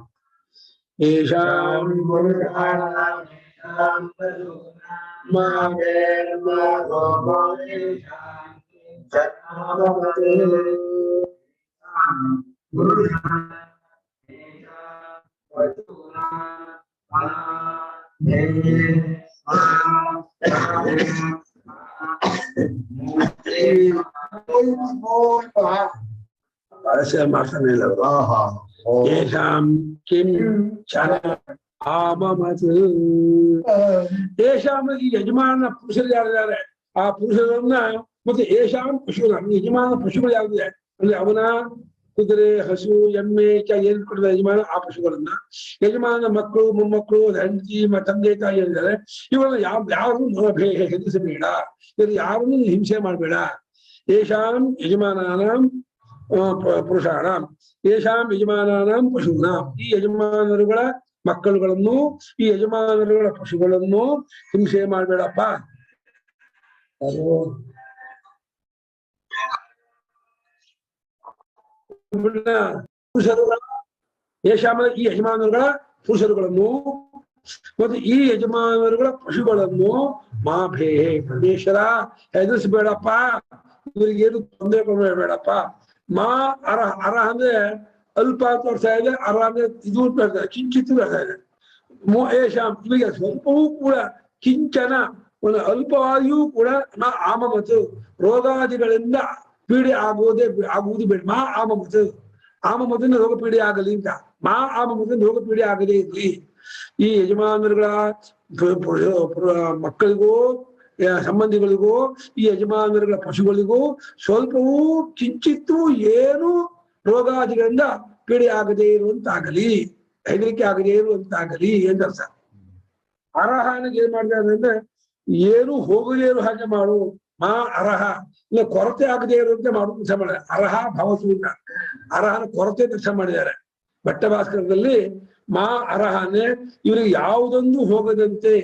ಮಾಡ್ತಾನೆ ಇಲ್ಲ ಯೇಷಾಂ ಕಿಂ ಚರ ಆಮಮತ್. ಯೇಷಾಂ ಈ ಯಜಮಾನ ಪುರುಷರು ಯಾರಿದ್ದಾರೆ ಆ ಪುರುಷರನ್ನ ಮತ್ತೆ ಯೇಷಾಂ ಪಶುಗಳ ಯಜಮಾನ ಪಶುಗಳು ಯಾವ್ದಿದೆ ಅಂದ್ರೆ ಅವನ ಕುದುರೆ ಹಸು ಎಮ್ಮೆ ಏನ್ ಕೊಡಿದ ಯಜಮಾನ ಆ ಪಶುಗಳನ್ನ, ಯಜಮಾನ ಮಕ್ಕಳು ಮೊಮ್ಮಕ್ಕಳು ಹೆಂಡತಿ ತಂದೆ ತಾಯಿ ಹೇಳಿದ್ದಾರೆ ಇವರನ್ನ ಯಾರನ್ನು ಹೆದರಿಸಬೇಡ, ಇವರು ಯಾರನ್ನು ಹಿಂಸೆ ಮಾಡಬೇಡ. ಯೇಷಾಂ ಯಜಮಾನಾನಾಂ ಪುರುಷಾಣಂ ಯೇಷಾಂ ಯಜಮಾನಾನಾಂ ಪಶೂನಾಂ ಈ ಯಜಮಾನರುಗಳ ಮಕ್ಕಳುಗಳನ್ನು ಈ ಯಜಮಾನರುಗಳ ಪಶುಗಳನ್ನು ಹಿಂಸೆ ಮಾಡಬೇಡಪ್ಪ. ಪುರುಷರುಗಳ ಯೇಷಾಮ ಈ ಯಜಮಾನರುಗಳ ಪುರುಷರುಗಳನ್ನು ಮತ್ತು ಈ ಯಜಮಾನರುಗಳ ಪಶುಗಳನ್ನು ಮಾಭೇ ಪರಮೇಶ್ವರ ಹೆದರಿಸಬೇಡಪ್ಪ, ಇವರಿಗೇನು ತೊಂದರೆ ಕೊಡಬೇಡಪ್ಪ. ಮಾ ಅರ ಅಂದ್ರೆ ಅಲ್ಪ ಅಂತ ಬರ್ತಾ ಇದೆ, ಅರ ಅಂದ್ರೆ ಇದು ಬರ್ತಾ ಇದೆ, ಕಿಂಚಿತ್ ಬರ್ತಾ ಇದೆ. ಯೇಷಾಂ ಇವರಿಗೆ ಸ್ವಲ್ಪವೂ ಕೂಡ ಕಿಂಚನ ಒಂದು ಅಲ್ಪವಾಗಿಯೂ ಕೂಡ ನಾ ಆಮಮತು ರೋಗಾದಿಗಳಿಂದ ಪೀಡೆ ಆಗುವುದು ಬೇಡ. ಮಾ ಆಮಮತು ಆಮಮತಿನ ರೋಗ ಪೀಡೆ ಆಗಲಿ ಅಂತ, ಮಾ ಆಮಮತಿನ ರೋಗ ಪೀಡೆ ಆಗದೇ ಇರ್ಲಿ. ಈ ಯಜಮಾನರುಗಳ ಮಕ್ಕಳಿಗೂ ಸಂಬಂಧಿಗಳಿಗೂ ಈ ಯಜಮಾನರುಗಳ ಪಶುಗಳಿಗೂ ಸ್ವಲ್ಪವೂ ಕಿಂಚಿತ್ತೂ ಏನು ರೋಗಾದಿಗಳಿಂದ ಪೀಡೆ ಆಗದೇ ಇರುವಂತಾಗಲಿ, ಹೆದರಿಕೆ ಆಗದೇ ಇರುವಂತಾಗಲಿ ಎಂದರ್ಥ. ಅರಹನಿಗೆ ಏನ್ ಮಾಡಿದ್ದಾರೆ ಅಂದ್ರೆ ಏನು ಹೋಗದೇ ಇರೋ ಹಾಗೆ ಮಾಡು, ಮಾ ಅರಹ ಇಲ್ಲ ಕೊರತೆ ಆಗದೇ ಇರುವಂತೆ ಮಾಡು ಕೆಲಸ ಮಾಡಿದ್ದಾರೆ. ಅರಹ ಭವಸೂರ್ಣ ಅರಹನ ಕೊರತೆ ಕೆಲಸ ಮಾಡಿದ್ದಾರೆ. ಭಟ್ಟಭಾಸ್ಕರದಲ್ಲಿ ಮಾ ಅರಹನೆ ಇವರಿಗೆ ಯಾವುದೊಂದು ಹೋಗದಂತೆ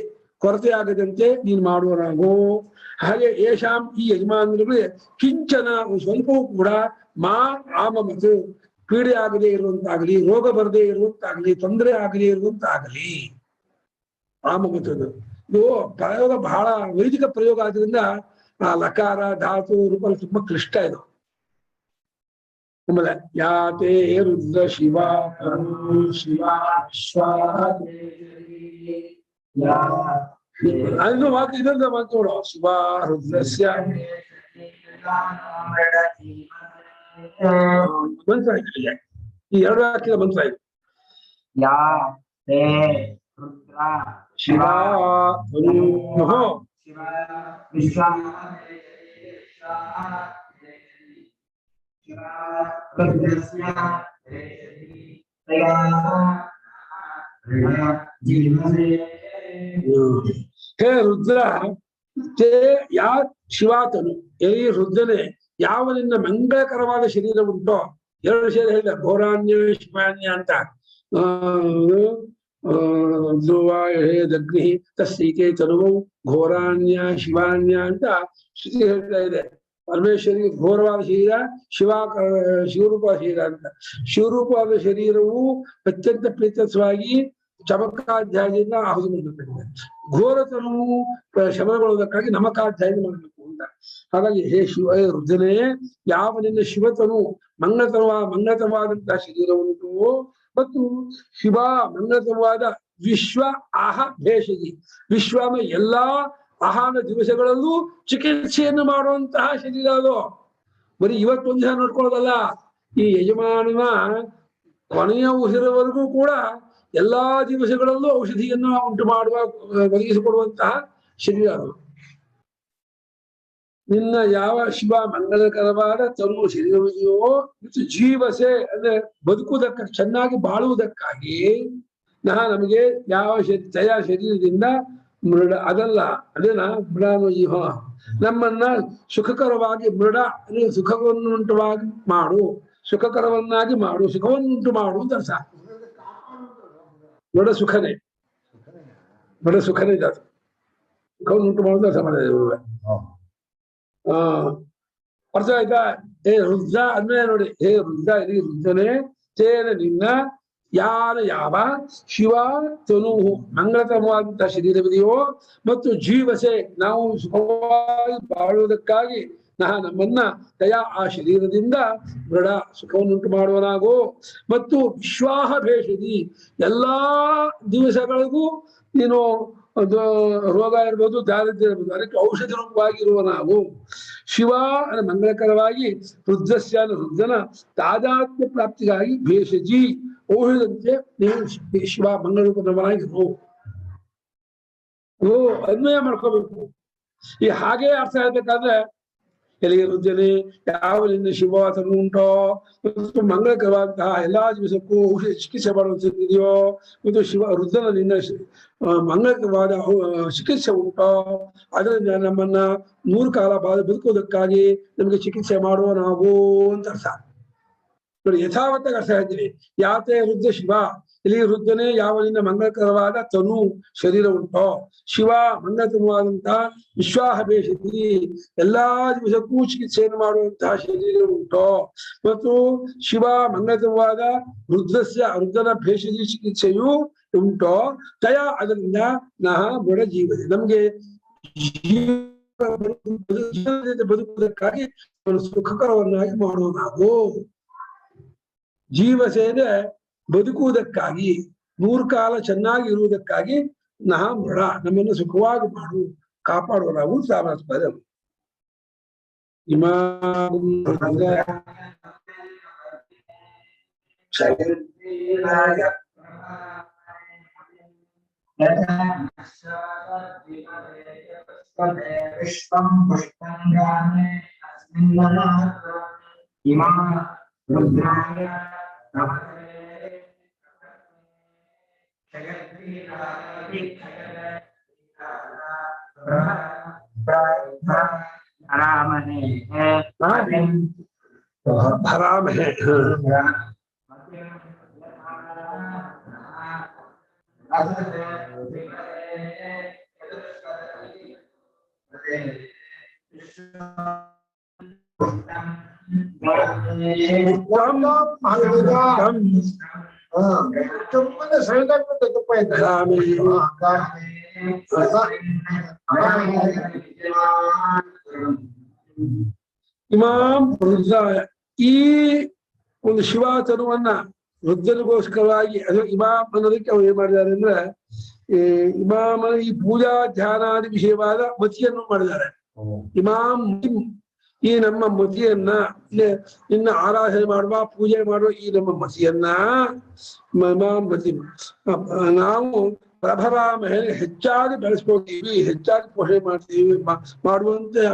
ಕೊರತೆ ಆಗದಂತೆ ನೀನು ಮಾಡುವರಾಗೋ. ಹಾಗೆ ಯೇಷಾಂ ಈ ಯಜಮಾನರುಗಳಿಗೆ ಕಿಂಚನ ಸ್ವಲ್ಪವೂ ಕೂಡ ಮಾ ಆಮಮತು ಪೀಡೆ ಆಗದೇ ಇರುವಂತಾಗಲಿ, ರೋಗ ಬರದೇ ಇರುವಂತಾಗಲಿ, ತೊಂದರೆ ಆಗದೇ ಇರುವಂತಾಗಲಿ. ಆಮಮತು ಇದು ಪ್ರಯೋಗ ಬಹಳ ವೈದಿಕ ಪ್ರಯೋಗ ಆದ್ರಿಂದ ಆ ಲಕಾರ ಧಾತು ರೂಪ ತುಂಬಾ ಕ್ಲಿಷ್ಟ ಇದು. ಆಮೇಲೆ ಯಾತೆ ರುದ್ರ ಶಿವ ಅದನ್ನು ಮಾತು ಇದನ್ನ ಮಾತು ನೋಡು. ಶಿವ ರುದ್ರಸ್ಯ ಮಂತ್ರ ಇದೆ, ಈ 2 ವಾಕ್ಯದ ಮಂತ್ರ ಇದೆ. ಶಿವ ಹೇ ರುದ್ರ ತೇ ಯಾ ಶಿವಾತನು ಏ ರುದ್ರನೇ ಯಾವನಿಂದ ಮಂಗಳಕರವಾದ ಶರೀರ ಉಂಟೋ, 2 ಶರೀರ ಹೇಳಿದ ಘೋರಾನ್ಯ ಶಿವಾನ್ಯ ಅಂತ. ಧ್ರುವ ದಗ್ನಿ ತಸ್ಸೈತೆ ತನುವು ಘೋರಾನ್ಯ ಶಿವಾನ್ಯ ಅಂತ ಶ್ರುತಿ ಹೇಳ್ತಾ ಇದೆ. ಪರಮೇಶ್ವರಿಗೆ ಘೋರವಾದ ಶರೀರ, ಶಿವರೂಪವಾದ ಶರೀರ ಅಂತ. ಶಿವರೂಪವಾದ ಶರೀರವು ಅತ್ಯಂತ ಪ್ರೀತಸ್ವಾಗಿ ಚಮಕಾಧ್ಯಾಯದಿಂದ ಆಹುತಿ ಮಾಡಬೇಕಾಗಿದೆ. ಘೋರತನವು ಶಮನಗೊಳ್ಳುವುದಕ್ಕಾಗಿ ನಮಕಾಧ್ಯಾಯ ಮಾಡಬೇಕು ಅಂತ. ಹಾಗಾಗಿ ಹೇ ಶಿವ ರುದ್ರನೇ ಯಾವನಿಂದ ಶಿವತನು ಮಂಗಳತನವಾದಂತಹ ಶರೀರ ಉಂಟು ಮತ್ತು ಶಿವ ಮಂಗಳತನವಾದ ವಿಶ್ವ ಆಹ ಭೇಷಜಿ ವಿಶ್ವನ ಎಲ್ಲಾ ಆಹಾರ ದಿವಸಗಳಲ್ಲೂ ಚಿಕಿತ್ಸೆಯನ್ನು ಮಾಡುವಂತಹ ಶರೀರ ಅದು. ಬರೀ ಇವತ್ತೊಂದು ದಿವಸ ನೋಡ್ಕೊಳ್ಳೋದಲ್ಲ, ಈ ಯಜಮಾನನ ಕೊನೆಯ ಉಸಿರವರೆಗೂ ಕೂಡ ಎಲ್ಲಾ ದಿವಸಗಳಲ್ಲೂ ಔಷಧಿಯನ್ನು ಉಂಟು ಮಾಡುವ ಒದಗಿಸಿಕೊಡುವಂತಹ ಶರೀರ ಅದು. ನಿನ್ನ ಯಾವ ಶಿವ ಮಂಗಲಕರವಾದ ತನು ಶರೀರವಿದೆಯೋ ಮತ್ತು ಜೀವಸೆ ಅಂದ್ರೆ ಬದುಕುವುದಕ್ಕಾಗಿ ಚೆನ್ನಾಗಿ ಬಾಳುವುದಕ್ಕಾಗಿ ನಮಗೆ ಯಾವ ತಯ ಶರೀರದಿಂದ ಮೃಡ ಅದಲ್ಲ ಅದೇನ ಮೃಡಾನು ಜೀವ ನಮ್ಮನ್ನ ಸುಖಕರವಾಗಿ ಮೃಡ ಅಂದ್ರೆ ಸುಖವನ್ನುಂಟುವಾಗಿ ಮಾಡು, ಸುಖಕರವನ್ನಾಗಿ ಮಾಡು, ಸುಖವನ್ನುಂಟು ಮಾಡು ಅಂತ ಅರ್ಥ. ಮೃಡ ಸುಖನೇ, ಮೃಡ ಸುಖನೇ ಅದು, ಸುಖವನ್ನುಂಟು ಮಾಡುವುದು ಅರ್ಥ ಮಾಡಿದೆ. ಅರ್ಥ ಆಯ್ತಾ? ಹೇ ರುದ್ರ ಅನ್ವಯ ನೋಡಿ. ಹೇ ರುದ್ರ ಇಲ್ಲಿ ರುದ್ರನೇ ತೇನ ನಿನ್ನ ಯಾವ ಶಿವ ತನು ಮಂಗಳಕರವಾದಂತಹ ಶರೀರವಿದೆಯೋ ಮತ್ತು ಜೀವಸೆ ನಾವು ಸುಖವಾಗಿ ಬಾಳುವುದಕ್ಕಾಗಿ ನಮ್ಮನ್ನ ದಯಾ ಆ ಶರೀರದಿಂದ ದೃಢ ಸುಖವನ್ನುಂಟು ಮಾಡುವನಾಗೋ ಮತ್ತು ವಿಶ್ವಾಹ ಭೇಷದಿ ಎಲ್ಲಾ ದಿವಸಗಳಿಗೂ ನೀನು ರೋಗ ಇರ್ಬೋದು, ದಾರಿದ್ರ್ಯ ಇರ್ಬೋದು, ಅದಕ್ಕೆ ಔಷಧಿ ರೂಪವಾಗಿರುವ ನಾವು ಶಿವ ಮಂಗಳಕರವಾಗಿ ರುದ್ರಸ್ಯ ರುದ್ರನ ತಾದಾತ್ಮ್ಯ ಪ್ರಾಪ್ತಿಗಾಗಿ ಭೇಷಜಿ ಔಷಧಂತೆ ನೀವು ಶಿವ ಮಂಗಳರೂಪದವನಾಗಿರು. ಅನ್ವಯ ಮಾಡ್ಕೋಬೇಕು. ಈ ಹಾಗೆ ಅರ್ಥ ಹೇಳ್ಬೇಕಾದ್ರೆ ಎಲ್ಲಿಗೆ ರುದ್ರನೇ ಯಾವಲಿಂದ ಶಿವತನು ಉಂಟೋ ಮತ್ತು ಮಂಗಳಕರವಾದಂತಹ ಎಲ್ಲಾ ದಿವಸಕ್ಕೂ ಔಷಧ ಚಿಕಿತ್ಸೆ ಮಾಡುವಂಥದ್ದಿದೆಯೋ ಮತ್ತು ರುದ್ರನ ನಿನ್ನ ಮಂಗಳಕರವಾದ ಚಿಕಿತ್ಸೆ ಉಂಟೋ ಅದರಿಂದ ನಮ್ಮನ್ನ 100 ಕಾಲ ಬದುಕುವುದಕ್ಕಾಗಿ ನಮಗೆ ಚಿಕಿತ್ಸೆ ಮಾಡುವ ನಾವು ಅಂತ ಅರ್ಥ ನೋಡಿ. ಯಥಾವತ್ತಾಗಿ ಅರ್ಥ ಹೇಳ್ತೀನಿ. ಯಾತೆ ರುದ್ರ ಶಿವ ಇಲ್ಲಿ ರುದ್ರನೇ ಯಾವಲಿಂದ ಮಂಗಳಕರವಾದ ತನು ಶರೀರ ಉಂಟೋ, ಶಿವ ಮಂಗಳಕರವಾದಂತಹ ವಿಶ್ವಾಹ ಭೇಷದಿ ಎಲ್ಲಾ ದಿವಸಕ್ಕೂ ಚಿಕಿತ್ಸೆಯನ್ನು ಮಾಡುವಂತಹ ಶರೀರ ಉಂಟೋ ಮತ್ತು ಶಿವ ಮಂಗಳಕರವಾದ ರುದ್ರನ ಭೇಷದಿ ಚಿಕಿತ್ಸೆಯು ಉಂಟೋ ತಯ ಅದರಿಂದ ಬಡ ಜೀವದೆ ನಮ್ಗೆ ಜೀವನದಿಂದ ಬದುಕುವುದಕ್ಕಾಗಿ ಸುಖಕರವನ್ನಾಗಿ ಮಾಡುವ ನಾವು. ಜೀವಸೇನೆ ಬದುಕುವುದಕ್ಕಾಗಿ 100 ಕಾಲ ಚೆನ್ನಾಗಿ ಇರುವುದಕ್ಕಾಗಿ ಮೃಡ ನಮ್ಮನ್ನು ಸುಖವಾಗಿ ಮಾಡು ಕಾಪಾಡುವ ನಾವು ಸಾಮರ್ಥ್ಯ. ಇಮಾಂ ರುದ್ರಾಯ ಈ ಒಂದು ಶಿವ ತನುವನ್ನ ರುದ್ರನಿಗೋಸ್ಕರವಾಗಿ ಅದು ಇಮಾಮ್ ಅನ್ನೋದಕ್ಕೆ ಅವ್ರು ಏನ್ ಮಾಡಿದ್ದಾರೆ ಅಂದ್ರೆ ಇಮಾಮನ ಈ ಪೂಜಾ ಧ್ಯಾನಾದಿ ವಿಷಯವಾದ ಮತಿಯನ್ನು ಮಾಡಿದ್ದಾರೆ. ಇಮಾಮ್ ಈ ನಮ್ಮ ಮತಿಯನ್ನ ನಿನ್ನ ಆರಾಧನೆ ಮಾಡುವ ಪೂಜೆ ಮಾಡುವ ಈ ನಮ್ಮ ಮತಿಯನ್ನ ಮತಿ ನಾವು ಪ್ರಭರಾಮೇ ಹೆಚ್ಚಾಗಿ ಬೆಳೆಸ್ಕೋತೀವಿ, ಹೆಚ್ಚಾಗಿ ಪೋಷಣೆ ಮಾಡ್ತೀವಿ, ಮಾಡುವಂತೆ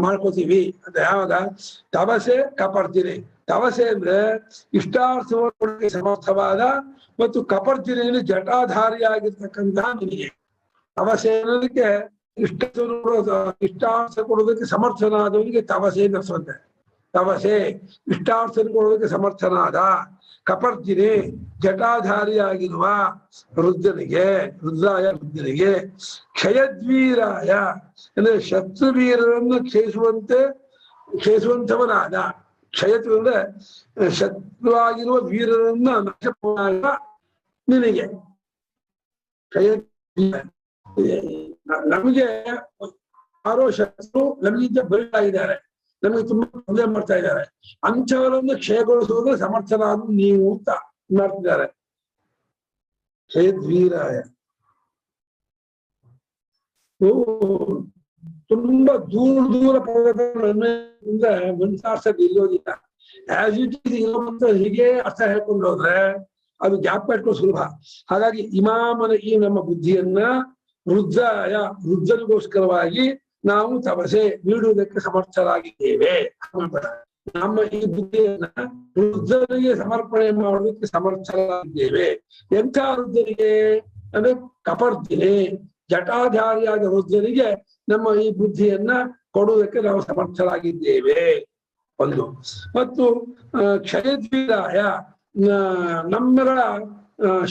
ಮಾಡ್ಕೋತೀವಿ ಅಂತ. ಯಾವಾಗ ತಪಸೆ ಕಪರ್ದಿನಿ. ತಪಸೆ ಅಂದ್ರೆ ಇಷ್ಟಾರ್ಥವನ್ನು ಸಮರ್ಥವಾದ ಮತ್ತು ಕಪರ್ದಿನಿಯಲ್ಲಿ ಜಟಾಧಾರಿಯಾಗಿರ್ತಕ್ಕಂತಹ ನಿನಗೆ ತಪಸೆ ಅನ್ನೋದಕ್ಕೆ ಇಷ್ಟಾರ್ಥ ಕೊಡೋದಕ್ಕೆ ಸಮರ್ಥನಾದವನಿಗೆ ತಪಸೆ ನಡೆಸುವಂತೆ. ತಪಸೆ ಇಷ್ಟಾರ್ಥ ಕೊಡೋದಕ್ಕೆ ಸಮರ್ಥನಾದ ಕಪರ್ದಿನಿ ಜಟಾಧಾರಿಯಾಗಿರುವ ರುದ್ರಾಯ ಕ್ಷಯದ್ವೀರಾಯ ಅಂದ್ರೆ ಶತ್ರುವೀರರನ್ನು ಕ್ಷಯಿಸುವಂತವನಾದ. ಕ್ಷಯತ್ವ ಅಂದ್ರೆ ಶತ್ರುವಾಗಿರುವ ವೀರರನ್ನ ನಾಶ ನಿನಗೆ ಕ್ಷಯ. ನಮಗೆ ಯಾರೋ ಶತ್ರು ನಮಗಿಂತ ಬರಿದಾಗಿದ್ದಾರೆ, ನಮಗೆ ತುಂಬಾ ತೊಂದರೆ ಮಾಡ್ತಾ ಇದ್ದಾರೆ, ಅಂಥವರನ್ನು ಕ್ಷಯಗೊಳಿಸುವುದು ಸಮರ್ಥನಾದ ನೀವು ಅಂತ ಮಾಡ್ತಿದ್ದಾರೆ. ಕ್ಷಯದ್ವೀರಾಯ ತುಂಬಾ ದೂರ ಪರ್ವತಗಳಿಂದ ಮನಸಾರ್ಥ ಇಲ್ಲೋದಿಲ್ಲ. ಆಸ್ ಇಟ್ ಈಸ್ ಇರುವಂತ ಹೀಗೆ ಅರ್ಥ ಹೇಳ್ಕೊಂಡು ಹೋದ್ರೆ ಅದು ಜ್ಞಾಪಕ ಇಟ್ಕೊಂಡು ಸುಲಭ. ಹಾಗಾಗಿ ಇಮಾಮನ ಈ ನಮ್ಮ ಬುದ್ಧಿಯನ್ನ ರುದ್ರನಿಗೋಸ್ಕರವಾಗಿ ನಾವು ತಪಸೆ ನೀಡುವುದಕ್ಕೆ ಸಮರ್ಥರಾಗಿದ್ದೇವೆ. ನಮ್ಮ ಈ ಬುದ್ಧಿಯನ್ನ ರುದ್ರನಿಗೆ ಸಮರ್ಪಣೆ ಮಾಡುವುದಕ್ಕೆ ಸಮರ್ಥರಾಗಿದ್ದೇವೆ. ಎಂಥ ರುದ್ರನಿಗೆ ಅಂದ್ರೆ ಕಪರ್ದಿನಿ ಜಟಾಧಾರಿಯಾದ ರುದ್ರನಿಗೆ ನಮ್ಮ ಈ ಬುದ್ಧಿಯನ್ನ ಕೊಡುವುದಕ್ಕೆ ನಾವು ಸಮರ್ಥರಾಗಿದ್ದೇವೆ ಒಂದು. ಮತ್ತು ಕ್ಷಯದ್ವೀರಾಯ ನಮ್ಮೆಗಳ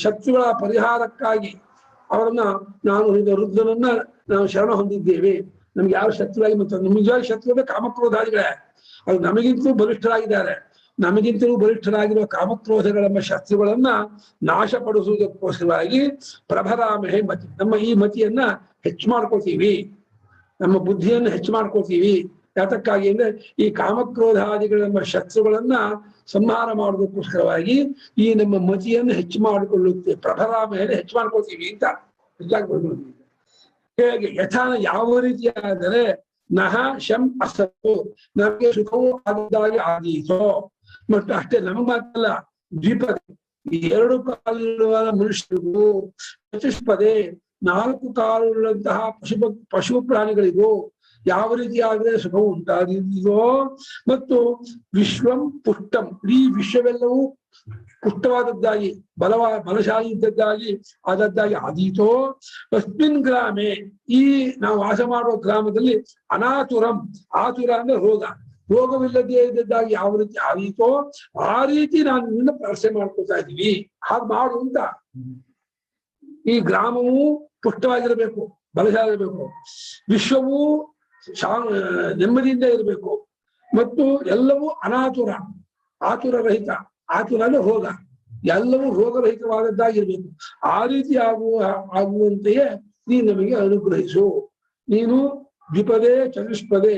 ಶತ್ರುಗಳ ಪರಿಹಾರಕ್ಕಾಗಿ ಅವರನ್ನ ರುದ್ರನನ್ನ ನಾವು ಶರಣ ಹೊಂದಿದ್ದೇವೆ. ನಮ್ಗೆ ಯಾವ ಶತ್ರುವಾಗಿ ಮತ್ತು ನಿಜವಾಗಿ ಶತ್ರು ಅಂದ್ರೆ ಕಾಮಕ್ರೋಧಾದಿಗಳೇ. ಅದು ನಮಗಿಂತಲೂ ಬಲಿಷ್ಠರಾಗಿದ್ದಾರೆ. ನಮಗಿಂತಲೂ ಬಲಿಷ್ಠರಾಗಿರುವ ಕಾಮಕ್ರೋಧಗಳೆಂಬ ಶತ್ರುಗಳನ್ನ ನಾಶಪಡಿಸುವುದಕ್ಕೋಸ್ಕರವಾಗಿ ಪ್ರಭರಾಮಹೇ ಮತಿ, ನಮ್ಮ ಈ ಮತಿಯನ್ನ ಹೆಚ್ಚು ಮಾಡ್ಕೋತೀವಿ, ನಮ್ಮ ಬುದ್ಧಿಯನ್ನು ಹೆಚ್ಚು ಮಾಡ್ಕೋತೀವಿ. ಯಾತಕ್ಕಾಗಿ ಅಂದ್ರೆ ಈ ಕಾಮಕ್ರೋಧಾದಿಗಳೆಂಬ ಶತ್ರುಗಳನ್ನ ಸಂಹಾರ ಮಾಡೋದಕ್ಕೋಸ್ಕರವಾಗಿ ಈ ನಮ್ಮ ಮತಿಯನ್ನು ಹೆಚ್ಚು ಮಾಡಿಕೊಳ್ಳುತ್ತೆ. ಪ್ರಭರಾಮಹೇನ ಹೆಚ್ಚು ಮಾಡ್ಕೋತೀವಿ ಅಂತ ಹೆಚ್ಚಾಗ್ಬೋದು. ಹೇಗೆ ಯಥಾನ ಯಾವ ರೀತಿಯಾದರೆ ನಹ ಶಂ ಅಸತ್ತು, ನಮಗೆ ಸುಖವೂ ಆಗಿದ್ದಾಗಿ ಆದೀತೋ. ಮತ್ತು ಅಷ್ಟೇ ನಮಗೆ ಮಾತ್ರಲ್ಲ, ದ್ವಿಪದ ಎರಡು ಕಾಲುಗಳ ಮನುಷ್ಯರಿಗೂ, ಚತುಷ್ಪದೇ ನಾಲ್ಕು ಕಾಲುಗಳಂತಹ ಪಶು ಪ್ರಾಣಿಗಳಿಗೂ ಯಾವ ರೀತಿಯಾದರೆ ಸುಖವು ಉಂಟಾಗಿದೆಯೋ, ಮತ್ತು ವಿಶ್ವಂ ಪುಷ್ಟಂ ಈ ವಿಶ್ವವೆಲ್ಲವೂ ಪುಷ್ಟವಾದದ್ದಾಗಿ ಬಲಶಾಲಿ ಇದ್ದದ್ದಾಗಿ ಆದದ್ದಾಗಿ ಆದೀತೋ. ಅಸ್ಮಿನ್ ಗ್ರಾಮೆ ಈ ನಾವು ವಾಸ ಮಾಡುವ ಗ್ರಾಮದಲ್ಲಿ ಅನಾತುರಂ, ಆತುರ ಅಂದ್ರೆ ರೋಗವಿಲ್ಲದೆ ಇದ್ದದ್ದಾಗಿ ಯಾವ ರೀತಿ ಆದೀತೋ ಆ ರೀತಿ ನಾನು ನಿನ್ನ ಪ್ರಾರ್ಥನೆ ಮಾಡ್ಕೊತಾ ಇದ್ದೀವಿ. ಹಾಗೆ ಮಾಡು ಅಂತ. ಈ ಗ್ರಾಮವು ಪುಷ್ಟವಾಗಿರಬೇಕು, ಬಲಶಾಲಿ ಇರಬೇಕು, ವಿಶ್ವವು ನೆಮ್ಮದಿಯಿಂದ ಇರಬೇಕು, ಮತ್ತು ಎಲ್ಲವೂ ಅನಾತುರ, ಆತುರರಹಿತ. ಆತುರ ಅಂದ್ರೆ ರೋಗ, ಎಲ್ಲವೂ ರೋಗರಹಿತವಾದದ್ದಾಗಿರ್ಬೇಕು. ಆ ರೀತಿ ಆಗುವಂತೆಯೇ ನೀನು ನಮಗೆ ಅನುಗ್ರಹಿಸು. ನೀನು ದ್ವಿಪದೇ ಚತುಷ್ಪದೇ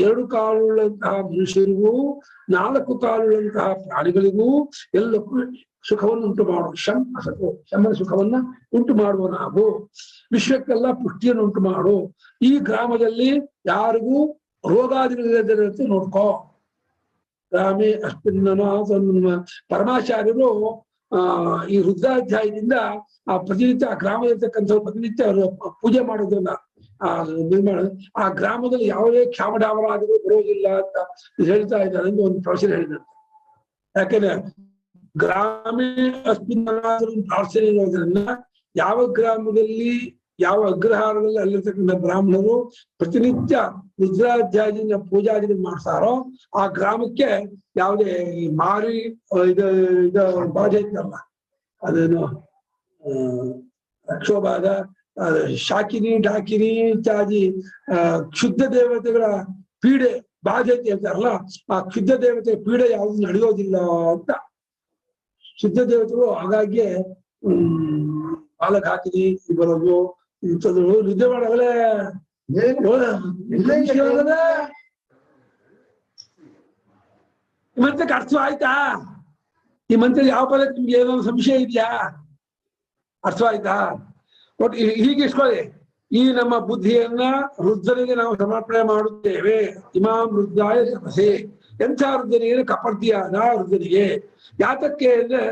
ಎರಡು ಕಾಲುಳ್ಳಂತಹ ಮನುಷ್ಯರಿಗೂ ನಾಲ್ಕು ಕಾಲುಳ್ಳಂತಹ ಪ್ರಾಣಿಗಳಿಗೂ ಎಲ್ಲಕ್ಕೂ ಸುಖವನ್ನು ಉಂಟು ಮಾಡು. ಶಂ ಅಸತು ಶಮನ ಸುಖವನ್ನ ಉಂಟು ಮಾಡುವ ನಾವು. ವಿಶ್ವಕ್ಕೆಲ್ಲ ಪುಷ್ಟಿಯನ್ನು ಉಂಟು ಮಾಡು. ಈ ಗ್ರಾಮದಲ್ಲಿ ಯಾರಿಗೂ ರೋಗಾದಿಗಳಿಲ್ಲದಂತೆ ನೋಡ್ಕೋ. ಗ್ರಾಮೇ ಅಸ್ಮಿನ್ನ ಪರಮಾಚಾರ್ಯರು ಈ ರುದ್ರಾಧ್ಯಾಯದಿಂದ ಆ ಪ್ರತಿನಿತ್ಯ ಆ ಗ್ರಾಮದಲ್ಲಿರ್ತಕ್ಕಂಥ ಪ್ರತಿನಿತ್ಯ ಅವರು ಪೂಜೆ ಮಾಡೋದನ್ನ ಆ ಗ್ರಾಮದಲ್ಲಿ ಯಾವುದೇ ಕ್ಷಾಮಡಾಮರಾದಿಗಳು ಬರೋದಿಲ್ಲ ಅಂತ ಹೇಳ್ತಾ ಇದ್ದಾರೆ ಅಂತ ಒಂದು ಪ್ರವಚನ ಹೇಳಿದಂತೆ. ಯಾಕೆಂದ್ರೆ ಗ್ರಾಮೇ ಅಸ್ಮಿನ್ನಾದರೂ ಪ್ರಾರ್ಥನೆ ಇರೋದ್ರಿಂದ ಯಾವ ಗ್ರಾಮದಲ್ಲಿ ಯಾವ ಅಗ್ರಹಾರದಲ್ಲಿ ಅಲ್ಲಿರ್ತಕ್ಕಂಥ ಬ್ರಾಹ್ಮಣರು ಪ್ರತಿನಿತ್ಯ ರುದ್ರಾಧ್ಯಾಯದಿಂದ ಪೂಜಾದಿಗಳು ಮಾಡ್ತಾರೋ ಆ ಗ್ರಾಮಕ್ಕೆ ಯಾವುದೇ ಮಾರಿ ಇದ ಬಾಧೆ ಇತ್ತಲ್ಲ, ಅದೇನು ರಕ್ಷೋಬಾಧ, ಶಾಕಿನಿ ಡಾಕಿನಿ ಇತ್ಯಾದಿ ಕ್ಷುದ್ಧ ದೇವತೆಗಳ ಪೀಡೆ ಬಾಧೆ ಅಂತಾರಲ್ಲ, ಆ ಕ್ಷುದ್ಧ ದೇವತೆಗಳ ಪೀಡೆ ಯಾವುದು ನಡೆಯೋದಿಲ್ಲ ಅಂತ. ಶುದ್ಧ ದೇವತೆಗಳು ಹಾಗಾಗಿ ಪಾಲಕ್ ಹಾಕಿನಿ ಬರೋದು ಇಂಥದ್ದು ನಿದ್ದೆ ಮಾಡಾಗಲೇ ಈ ಮಂತ್ರಕ್ಕೆ ಅರ್ಥ ಆಯ್ತಾ? ಈ ಮಂತ್ರದಲ್ಲಿ ಯಾವ ಪದಕ್ಕೆ ನಿಮ್ಗೆ ಏನೋ ಸಂಶಯ ಇದೆಯಾ? ಅರ್ಥ ಆಯ್ತಾ? ಒಟ್ಟು ಹೀಗೆ ಇಸ್ಕೊಳ್ಳಿ. ಈ ನಮ್ಮ ಬುದ್ಧಿಯನ್ನ ರುದ್ರನಿಗೆ ನಾವು ಸಮರ್ಪಣೆ ಮಾಡುತ್ತೇವೆ. ಇಮಾಂ ರುದ್ರಾಯ ತಪಸೆ. ಎಂಥ ರುದ್ರನಿಗೆ? ಕಪರ್ದಿಯಾದ ರುದ್ರನಿಗೆ. ಯಾತಕ್ಕೆ ಅಂದ್ರೆ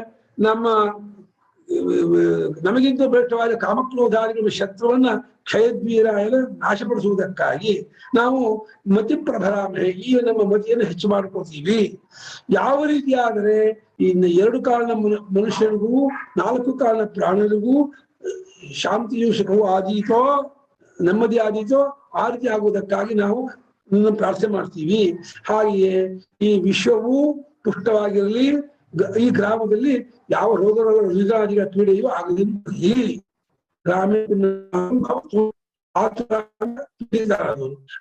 ನಮಗಿಂತ ಬಲಿಷ್ಠವಾದ ಕಾಮಕ್ರೋಧಾದಿಗಳ ಶತ್ರುವನ್ನ ಕ್ಷಯದ್ವೀರಾಯನ ನಾಶಪಡಿಸುವುದಕ್ಕಾಗಿ ನಾವು ಮತಿಪ್ರಭರಾಮೆ ಈ ನಮ್ಮ ಮತಿಯನ್ನು ಹೆಚ್ಚು ಮಾಡ್ಕೋತೀವಿ. ಯಾವ ರೀತಿಯಾದರೆ ಇನ್ನು ಎರಡು ಕಾಲಿನ ಮನುಷ್ಯರಿಗೂ ನಾಲ್ಕು ಕಾಲಿನ ಪ್ರಾಣಿಗಳಿಗೂ ಶಾಂತಿಯು ಸುಖವು ಆದೀತೋ, ನೆಮ್ಮದಿ ಆದೀತೋ ಆ ರೀತಿ ಆಗುವುದಕ್ಕಾಗಿ ನಾವು ನಿನ್ನ ಪ್ರಾರ್ಥನೆ ಮಾಡ್ತೀವಿ. ಹಾಗೆಯೇ ಈ ವಿಶ್ವವು ಪುಷ್ಟವಾಗಿರಲಿ, ಈ ಗ್ರಾಮದಲ್ಲಿ ಯಾವ ರೋಗಾದಿಗಳ ಪೀಡೆಯೂ ಆಗಲಿ. ಗ್ರಾಮೀಣ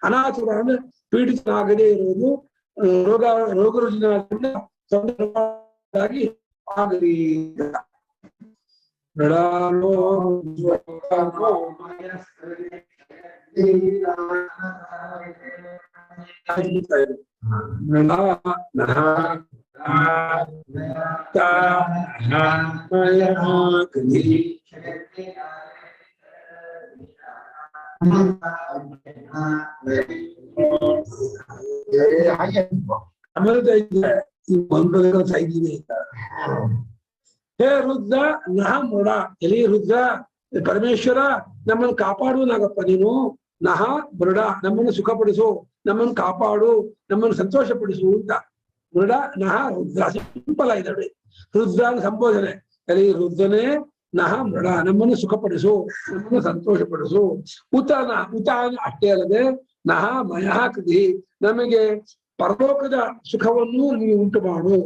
ಅನಾಥುರ ಅಂದ್ರೆ ಪೀಡಿತನಾಗದೇ ಇರುವುದು, ರೋಗರುಜಿನದಿಂದ ತೊಂದರೆಯಾಗಿ ಆಗಲಿ. ಹೇ ರುದ್ರ ನಹ ಮೂಢ, ಎಲಿ ರುದ್ರ ಪರಮೇಶ್ವರ ನಮ್ಮನ್ನು ಕಾಪಾಡುವನಾಗಪ್ಪ ನೀನು. ನಹ ಮೃಡ, ನಮ್ಮನ್ನು ಸುಖಪಡಿಸು, ನಮ್ಮನ್ನು ಕಾಪಾಡು, ನಮ್ಮನ್ನು ಸಂತೋಷಪಡಿಸು ಅಂತ. ಮೃಡ ನಹ ರುದ್ರ, ಸಿಂಪಲ್ ಆಗಿದೆ ನೋಡಿ. ರುದ್ರ ಸಂಬೋಧನೆ, ಅಲ್ಲಿ ರುದ್ರನೇ ನಹ ಮೃಡ, ನಮ್ಮನ್ನು ಸುಖಪಡಿಸು, ನಮ್ಮನ್ನು ಸಂತೋಷಪಡಿಸು. ಉತಾನ, ಉತಾನ ಅಷ್ಟೇ ಅಲ್ಲದೆ ನಹ ಮಯಃ ಕೃತಿ, ನಮಗೆ ಪರಲೋಕದ ಸುಖವನ್ನು ನೀವು ಉಂಟು ಮಾಡು.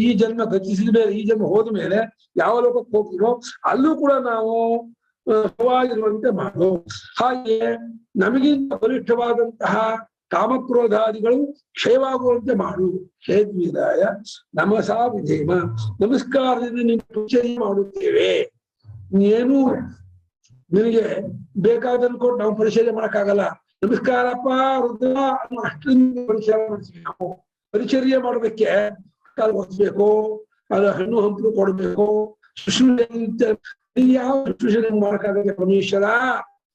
ಈ ಜನ್ಮ ಗತಿಸಿದ ಮೇಲೆ, ಈ ಜನ್ಮ ಹೋದ ಮೇಲೆ ಯಾವ ಲೋಕಕ್ಕೆ ಹೋಗ್ತೀರೋ ಅಲ್ಲೂ ಕೂಡ ನಾವು ಸುಖವಾಗಿರುವಂತೆ ಮಾಡು. ಹಾಗೆ ನಮಗಿಂತ ಬಲಿಷ್ಠವಾದಂತಹ ಕಾಮಕ್ರೋಧಾದಿಗಳು ಕ್ಷಯವಾಗುವಂತೆ ಮಾಡು. ಕ್ಷೇದ್ವಿದಾಯ ನಮಸಾ ವಿಧೇಮ, ನಮಸ್ಕಾರದಿಂದ ನೀವು ಪರಿಚರ್ಯೆ ಮಾಡುತ್ತೇವೆ. ಏನು ನಿನಗೆ ಬೇಕಾದನ್ನು ಕೊಟ್ಟು ನಾವು ಪರಿಚರ್ಯೆ ಮಾಡಕ್ಕಾಗಲ್ಲ. ನಮಸ್ಕಾರಪ್ಪ ರುದ್ರ ಅಷ್ಟರಿಂದ ಪರಿಚಯ ಮಾಡ್ತೀವಿ ನಾವು. ಪರಿಚರ್ಯೆ ಮಾಡೋದಕ್ಕೆ ಒತ್ಬೇಕು, ಅದು ಹಣ್ಣು ಹಂಪಲು ಕೊಡ್ಬೇಕು, ಶುಶ್ರೂಷೆ. ಯಾವ ಶುಶ್ರೂಷೆ ಮಾಡಕ್ಕಾಗತ್ತೆ ಪರಮೇಶ್ವರ?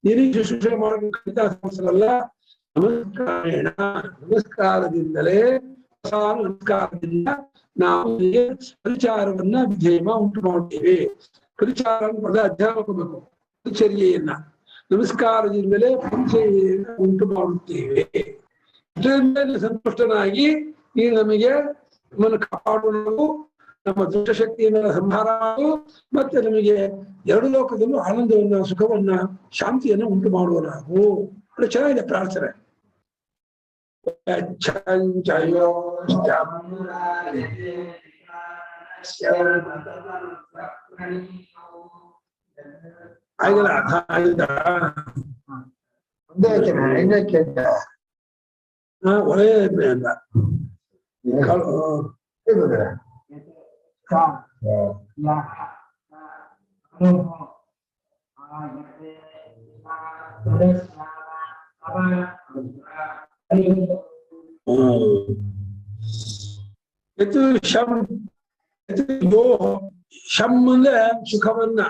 ನಿನಗೆ ಶುಶ್ರೂಷೆ ಮಾಡಬೇಕಂತ ಸಮಸ್ಯೆಲ್ಲ. ನಮಸ್ಕಾರೇಣ, ನಮಸ್ಕಾರದಿಂದಲೇ, ನಮಸ್ಕಾರದಿಂದ ನಾವು ಪರಿಚಾರವನ್ನ ವಿಧೇಮ ಉಂಟು ಮಾಡುತ್ತೇವೆ. ಪರಿಚಾರ ಪದ ಅಧ್ಯಯನ ಮಾಡಬೇಕು. ಪರಿಚರ್ಯೆಯನ್ನ ನಮಸ್ಕಾರದಿಂದಲೇ ಪರಿಚರ್ಯೆಯನ್ನ ಉಂಟು ಮಾಡುತ್ತೇವೆ. ಇದರಿಂದ ಸಂತುಷ್ಟನಾಗಿ ಈ ನಮಗೆ ನಮ್ಮನ್ನು ಕಾಪಾಡುವುದು, ನಮ್ಮ ದುಷ್ಟಶಕ್ತಿಯನ್ನ ಸಂಹಾರ ಮಾಡು, ಮತ್ತೆ ನಮಗೆ ಎರಡು ಲೋಕದಲ್ಲೂ ಆನಂದವನ್ನ, ಸುಖವನ್ನ, ಶಾಂತಿಯನ್ನ ಉಂಟು ಮಾಡುವನಾಗು. ಅದು ಚೆನ್ನಾಗಿದೆ ಪ್ರಾರ್ಥನೆ. ಒಳ್ಳೆ ಅಂತ ಶಮ್ ಅಂದ್ರೆ ಸುಖವನ್ನ,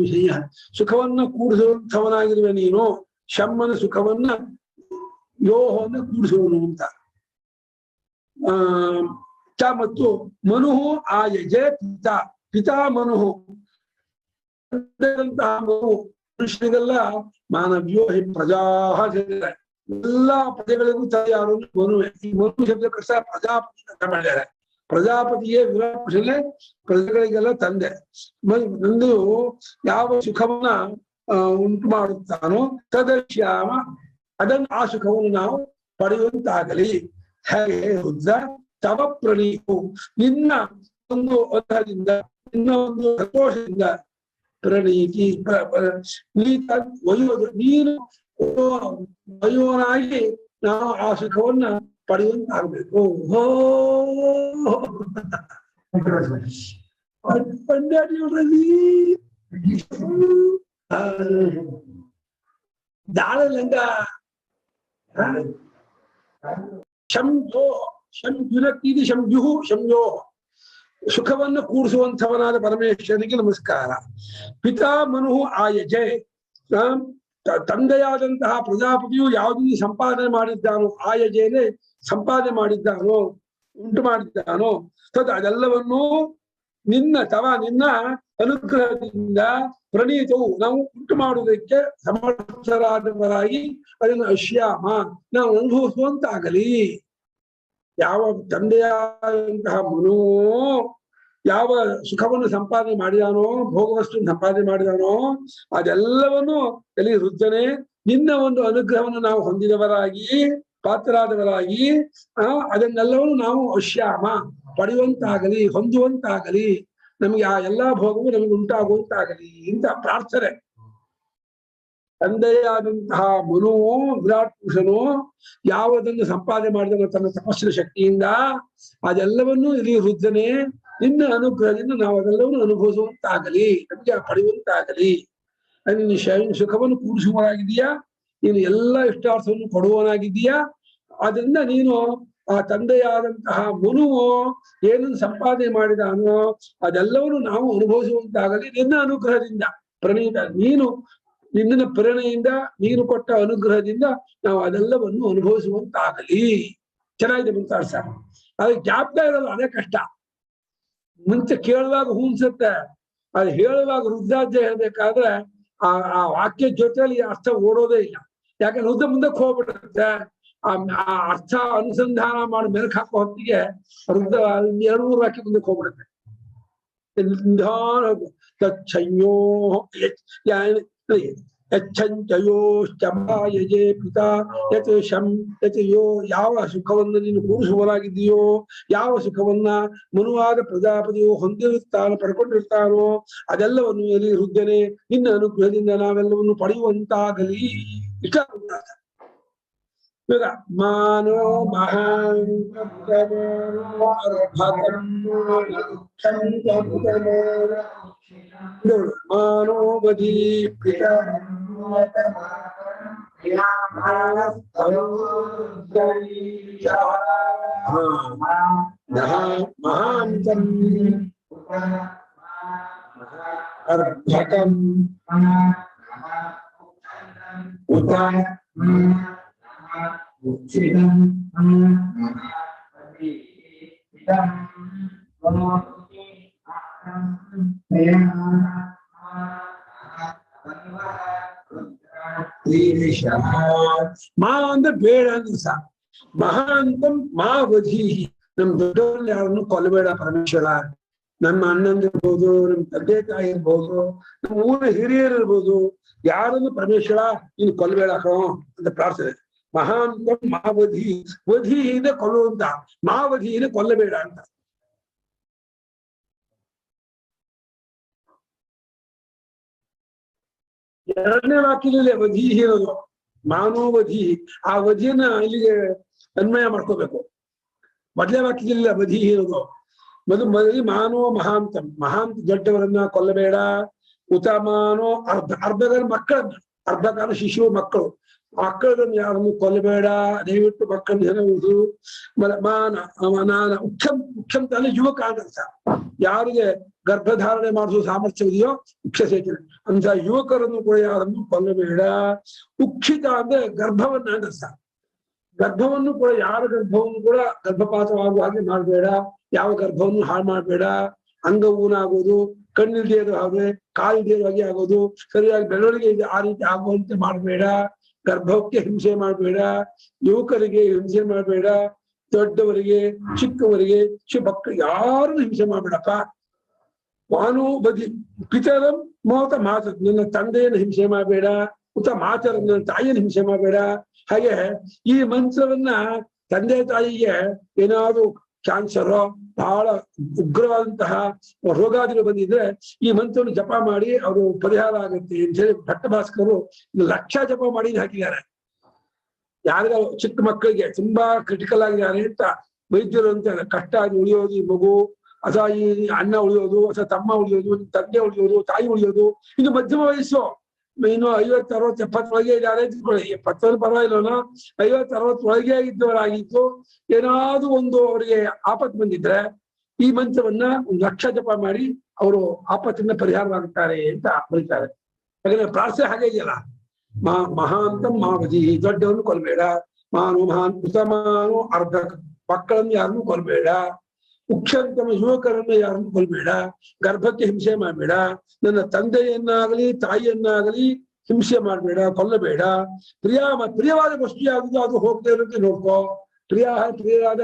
ವಿಷಯ ಸುಖವನ್ನ ಕೂಡಿಸುವಂಥವನಾಗಿರುವೆ ನೀನು. ಶಮ್ಮನ ಸುಖವನ್ನ, ಯೋಹವನ್ನ ಕೂಡಿಸುವನು ಅಂತ. ಮತ್ತು ಮನುಹು ಆಯಜೆ ಪಿತಾ, ಪಿತಾ ಮನುಹು. ಮನುಷ್ಯರಿಗೆಲ್ಲ ಮಾನವ್ಯೋ ಹಿ ಪ್ರಜಾ ಸೇರಿದ್ದಾರೆ. ಎಲ್ಲಾ ಪ್ರಜೆಗಳಿಗೂ ಯಾರು ಮನುವೆ. ಈ ಮನು ಶಬ್ದಕ್ಕೆ ಪ್ರಜಾಪತಿ ಅಂತ ಮಾಡಿದ್ದಾರೆ. ಪ್ರಜಾಪತಿಯೇ ವಿರಾಟ್ ಪುರುಷನೇ ಪ್ರಜೆಗಳಿಗೆಲ್ಲ ತಂದೆ. ಒಂದು ಯಾವ ಸುಖವನ್ನ ಉಂಟು ಮಾಡುತ್ತಾನೋ ತದಶ್ಯಾಮ, ಅದನ್ನು ಆ ಸುಖವನ್ನು ನಾವು ಪಡೆಯುವಂತಾಗಲಿ. ಹೇಗೆ ರುದ್ರ ತವ ಪ್ರಣೀತು, ನಿನ್ನ ಒಂದು ಅರ್ಥದಿಂದ, ನಿನ್ನ ಒಂದು ಸಂತೋಷದಿಂದ, ಪ್ರಣೀತಿ ನೀನು ವಯೋನಾಗಿ ನಾವು ಆ ಸುಖವನ್ನ ಪಡೆಯುವಂತಾಗಬೇಕು. ದಾಳಲಿಂಗ ಶಂಜೋ, ಶಂಜುನಕ್ತಿದಿ ಶಂಜುಹು ಶಂಜೋ, ಸುಖವನ್ನು ಕೂಡಿಸುವಂಥವನಾದ ಪರಮೇಶ್ವರನಿಗೆ ನಮಸ್ಕಾರ. ಪಿತಾ ಮನುಹು ಆಯಜೆ, ತಂದೆಯಾದಂತಹ ಪ್ರಜಾಪತಿಯು ಯಾವುದನ್ನು ಸಂಪಾದನೆ ಮಾಡಿದ್ದಾನೋ, ಆಯಜೆನೆ ಸಂಪಾದನೆ ಮಾಡಿದ್ದಾನೋ, ಉಂಟು ಮಾಡಿದ್ದಾನೋ, ಅದೆಲ್ಲವನ್ನೂ ನಿನ್ನ ನಿನ್ನ ಅನುಗ್ರಹದಿಂದ ಪ್ರಣೀತವು ನಾವು ಉಂಟು ಮಾಡುವುದಕ್ಕೆ ಸಮರ್ಥರಾದವರಾಗಿ ಅದನ್ನು ಅಶ್ಯಾಮ ನಾವು ಅನುಭವಿಸುವಂತಾಗಲಿ. ಯಾವ ತಂದೆಯಾದಂತಹ ಮನು ಯಾವ ಸುಖವನ್ನು ಸಂಪಾದನೆ ಮಾಡಿದಾನೋ, ಭೋಗವಸ್ತುವನ್ನು ಸಂಪಾದನೆ ಮಾಡಿದಾನೋ, ಅದೆಲ್ಲವನ್ನು ಎಲ್ಲಿ ರುದ್ರನೇ ನಿನ್ನ ಒಂದು ಅನುಗ್ರಹವನ್ನು ನಾವು ಹೊಂದಿದವರಾಗಿ, ಪಾತ್ರರಾದವರಾಗಿ ಅದನ್ನೆಲ್ಲವನ್ನು ನಾವು ಅಶ್ಯಾಮ ಪಡೆಯುವಂತಾಗಲಿ, ಹೊಂದುವಂತಾಗಲಿ, ನಮಗೆ ಆ ಎಲ್ಲಾ ಭೋಗವು ನಮಗೆ ಉಂಟಾಗುವಂತಾಗಲಿ ಅಂತ ಪ್ರಾರ್ಥನೆ. ತಂದೆಯಾದಂತಹ ಮನುವು, ವಿರಾಟ್ ಪುರುಷನು ಯಾವುದನ್ನು ಸಂಪಾದನೆ ಮಾಡಿದ ತನ್ನ ತಪಸ್ಸಿನ ಶಕ್ತಿಯಿಂದ, ಅದೆಲ್ಲವನ್ನೂ ಇಲ್ಲಿ ರುದ್ರನೇ ನಿನ್ನ ಅನುಗ್ರಹದಿಂದ ನಾವು ಅದೆಲ್ಲವನ್ನು ಅನುಭವಿಸುವಂತಾಗಲಿ, ನಮಗೆ ಪಡೆಯುವಂತಾಗಲಿ. ನೀನು ಸುಖವನ್ನು ಕೂಡಿಸುವನಾಗಿದೀಯಾ, ನೀನು ಎಲ್ಲ ಇಷ್ಟಾರ್ಥವನ್ನು ಕೊಡುವನಾಗಿದ್ದೀಯಾ. ಅದರಿಂದ ನೀನು ಆ ತಂದೆಯಾದಂತಹ ಮನುವು ಏನನ್ನು ಸಂಪಾದನೆ ಮಾಡಿದಾನೋ ಅದೆಲ್ಲವನ್ನು ನಾವು ಅನುಭವಿಸುವಂತಾಗಲಿ ನಿನ್ನ ಅನುಗ್ರಹದಿಂದ. ಪ್ರಣೀತ ನೀನು, ನಿನ್ನ ಪ್ರೇರಣೆಯಿಂದ, ನೀನು ಕೊಟ್ಟ ಅನುಗ್ರಹದಿಂದ ನಾವು ಅದೆಲ್ಲವನ್ನು ಅನುಭವಿಸುವಂತಾಗಲಿ. ಚೆನ್ನಾಗಿದೆ ಮುಂತಾಡ್ಸ. ಅದಕ್ಕೆ ಜ್ಞಾಪಕ ಇರಲ್ಲ, ಅದೇ ಕಷ್ಟ. ಮುಂಚೆ ಕೇಳುವಾಗ ಹೂನ್ಸತ್ತೆ, ಅದು ಹೇಳುವಾಗ ರುದ್ರಾಧ್ಯ ಹೇಳ್ಬೇಕಾದ್ರೆ ಆ ವಾಕ್ಯ ಜೊತೆಯಲ್ಲಿ ಅರ್ಥ ಓಡೋದೇ ಇಲ್ಲ. ಯಾಕಂದ್ರೆ ರುದ್ರ ಮುಂದಕ್ಕೆ ಹೋಗ್ಬಿಡುತ್ತೆ. ಆ ಅರ್ಥ ಅನುಸಂಧಾನ ಮಾಡಿ ಮೆಲುಕು ಹಾಕೋ ಹೊತ್ತಿಗೆ ರುದ್ರ 2-3 ವಾಕ್ಯ ಮುಂದಕ್ಕೆ ಹೋಗ್ಬಿಡುತ್ತೆ. ತಚ್ಛಯ್ಯೋ ಯಚ್ಚಂಚಯೋಶ್ಚಮಾಯಜೆ ಪಿತಾ ಯತ್ ಶಂ ಯತ್ ಯೋ, ಯಾವ ಸುಖವನ್ನು ನೀನು ಕೂರಿಸುವಲಾಗಿದೆಯೋ, ಯಾವ ಸುಖವನ್ನ ಮನುವಾದ ಪ್ರಜಾಪತಿಯು ಹೊಂದಿರುತ್ತಾನೋ ಪಡ್ಕೊಂಡಿರ್ತಾನೋ ಅದೆಲ್ಲವನ್ನು ಎಲ್ಲಿ ರುದ್ರನೇ ನಿನ್ನ ಅನುಗ್ರಹದಿಂದ ನಾವೆಲ್ಲವನ್ನು ಪಡೆಯುವಂತಾಗಲಿ. ಇಷ್ಟ ಇವಾಗ ಮಾನೋ ಮಹಾನ್ ಮಾನೋವಧಿ ಮಹಾಂತಂ ಅರ್ಭಕಂ ಉತ ಮಾ ಅಂದ್ರೆ ಬೇಡ ಅಂದ್ರೆ ಸಾ, ಮಹಾಂತಂ ಮಾ ವಧೀಹಿ, ನಮ್ ದೊಡ್ಡವ್ರನ್ನ ಯಾರನ್ನು ಕೊಲ್ಲಬೇಡ ಪರಮೇಶ್ವರ. ನಮ್ಮ ಅಣ್ಣಂದಿರ್ಬೋದು, ನಮ್ ತಂದೆ ತಾಯಿ ಇರ್ಬೋದು, ನಮ್ಮ ಊರ ಹಿರಿಯರು ಇರ್ಬೋದು, ಯಾರನ್ನು ಪರಮೇಶ್ವರ ನೀನು ಕೊಲ್ಲಬೇಡ ಕಣೋ ಅಂತ ಪ್ರಾರ್ಥನೆ. ಮಹಾಂತಂ ಮಾವಧಿ, ವಧೀಹಿನ ಕೊಲ್ಲುವಂತ, ಮಾವಧೀನ ಕೊಲ್ಲಬೇಡ ಅಂತ. ಎರಡನೇ ವಾಕ್ಯದಲ್ಲಿ ವಧೀಹಿ ಇರೋದು, ಮಾನೋವಧಿ. ಆ ವಧಿಯನ್ನ ಇಲ್ಲಿಗೆ ಅನ್ವಯ ಮಾಡ್ಕೋಬೇಕು. ಮೊದಲನೇ ವಾಕ್ಯದಲ್ಲಿ ವಧೀಹಿ ಇರೋದು. ಮೊದಲು ಮಾನೋ ಮಹಾಂತಂ, ಮಹಾಂತ ದೊಡ್ಡವರನ್ನ ಕೊಲ್ಲಬೇಡ. ಉತಮಾನೋ ಅರ್ಧಗಳ ಮಕ್ಕಳನ್ನ, ಅರ್ಧಕಾಲ ಶಿಶು ಮಕ್ಕಳು, ಮಕ್ಕಳನ್ನು ಯಾರನ್ನು ಕೊಲ್ಲಬೇಡ, ದಯವಿಟ್ಟು ಮಕ್ಕಳನ್ನು ಹೆರುವುದು. ಮಾನ ಮುಖ್ಯಂ ತಾನೆ ಯುವಕ ಅಂತ. ಯಾರಿಗೆ ಗರ್ಭಧಾರಣೆ ಮಾಡಿಸುವ ಸಾಮರ್ಥ್ಯವಿದೆಯೋ ಮುಖ್ಯಸೇಚನೆ ಅಂತ ಯುವಕರನ್ನು ಕೂಡ ಯಾರನ್ನು ಕೊಲ್ಲಬೇಡ. ಉಕ್ಷಿತ ಅಂದ್ರೆ ಗರ್ಭವನ್ನ ಅಂದರ್ಥ. ಗರ್ಭವನ್ನು ಕೂಡ, ಯಾರ ಗರ್ಭವನ್ನು ಕೂಡ ಗರ್ಭಪಾತವಾಗುವ ಹಾಗೆ ಮಾಡಬೇಡ. ಯಾವ ಗರ್ಭವನ್ನು ಹಾಳು ಮಾಡಬೇಡ. ಅಂಗ ಊನಾಗೋದು, ಕಣ್ಣಿಲ್ದೇ ಇರೋ ಹಾಗೆ, ಕಾಲಿಲ್ದೇ ಇರೋ ಹಾಗೆ ಆಗೋದು, ಸರಿಯಾಗಿ ಬೆಳವಣಿಗೆ ಇದೆ ಆ ರೀತಿ ಆಗುವಂತೆ ಮಾಡಬೇಡ. ಗರ್ಭಕ್ಕೆ ಹಿಂಸೆ ಮಾಡಬೇಡ, ಯುವಕರಿಗೆ ಹಿಂಸೆ ಮಾಡಬೇಡ, ದೊಡ್ಡವರಿಗೆ ಚಿಕ್ಕವರಿಗೆ ಮಕ್ಕಳಿಗೆ ಯಾರನ್ನು ಹಿಂಸೆ ಮಾಡಬೇಡಪ್ಪ. ಮಾನೋಬದಿ ಪಿತರಂ ಮೋತ ಮಾತ, ನನ್ನ ತಂದೆಯನ್ನು ಹಿಂಸೆ ಮಾಡಬೇಡ. ಉತ ಮಾತರ, ನನ್ನ ತಾಯಿಯನ್ನು ಹಿಂಸೆ ಮಾಡಬೇಡ. ಹಾಗೆ ಈ ಮಂತ್ರವನ್ನ ತಂದೆ ತಾಯಿಗೆ ಏನಾದ್ರು ಕ್ಯಾನ್ಸರ್, ಬಹಳ ಉಗ್ರವಾದಂತಹ ರೋಗಾದಿಗಳು ಬಂದಿದ್ರೆ ಈ ಮಂತ್ರವನ್ನು ಜಪ ಮಾಡಿ ಅವರು ಪರಿಹಾರ ಆಗುತ್ತೆ ಅಂತ ಹೇಳಿ ಭಟ್ಟಭಾಸ್ಕರು 1 ಲಕ್ಷ ಜಪ ಮಾಡಿ ಹಾಕಿದ್ದಾರೆ. ಯಾರಿಗ ಚಿಕ್ಕ ಮಕ್ಕಳಿಗೆ ತುಂಬಾ ಕ್ರಿಟಿಕಲ್ ಆಗಿದ್ದಾರೆ ಅಂತ ವೈದ್ಯರು ಅಂತ ಕಷ್ಟ ಆಗಿ ಉಳಿಯೋದು ಈ ಮಗು, ಅಥವಾ ಈ ಅಣ್ಣ ಉಳಿಯೋದು, ಅಥವಾ ತಮ್ಮ ಉಳಿಯೋದು, ತಂದೆ ಉಳಿಯೋದು, ತಾಯಿ ಉಳಿಯೋದು, ಇದು ಮಧ್ಯಮ ವಯಸ್ಸು. ಇನ್ನು 50, 60, 70 ಒಳಗೆ ಇದ್ದಾರೆ ತಿಳ್ಕೊಳ್ಳಿ. 70 ಪರವಾಗಿಲ್ಲ, 50, 60 ಒಳಗೆ ಇದ್ದವರಾಗಿತ್ತು. ಏನಾದ್ರು ಒಂದು ಅವರಿಗೆ ಆಪತ್ತು ಬಂದಿದ್ರೆ ಈ ಮಂತ್ರವನ್ನ 1 ಲಕ್ಷ ಜಪ ಮಾಡಿ ಅವರು ಆಪತ್ತಿಂದ ಪರಿಹಾರವಾಗುತ್ತಾರೆ ಅಂತ ಬರೀತಾರೆ. ಹಾಗೆ ಪ್ರಾರ್ಥನೆ ಹಾಗೆ ಇದೆಯಲ್ಲ, ಮಹಾಂತಂ ಮಾವಧಿ, ದೊಡ್ಡವನ್ನು ಕೊಲ್ಬೇಡ. ಮಾನು ಮಹಾನ್ ಉತಮಾನು ಅರ್ಧ, ಮಕ್ಕಳನ್ನು ಯಾರನ್ನು ಕೊಲ್ಬೇಡ. ಮುಖ್ಯಂತಮ ಯುವಕರನ್ನು ಯಾರನ್ನು ಕೊಲ್ಬೇಡ. ಗರ್ಭಕ್ಕೆ ಹಿಂಸೆ ಮಾಡಬೇಡ. ನನ್ನ ತಂದೆಯನ್ನಾಗಲಿ ತಾಯಿಯನ್ನಾಗಲಿ ಹಿಂಸೆ ಮಾಡಬೇಡ, ಕೊಲ್ಲಬೇಡ. ಪ್ರಿಯವಾದ ವಸ್ತು ಯಾವುದು ಅದು ಹೋಗದೆ ಇರುತ್ತೆ ನೋಡ್ಕೋ. ಪ್ರಿಯವಾದ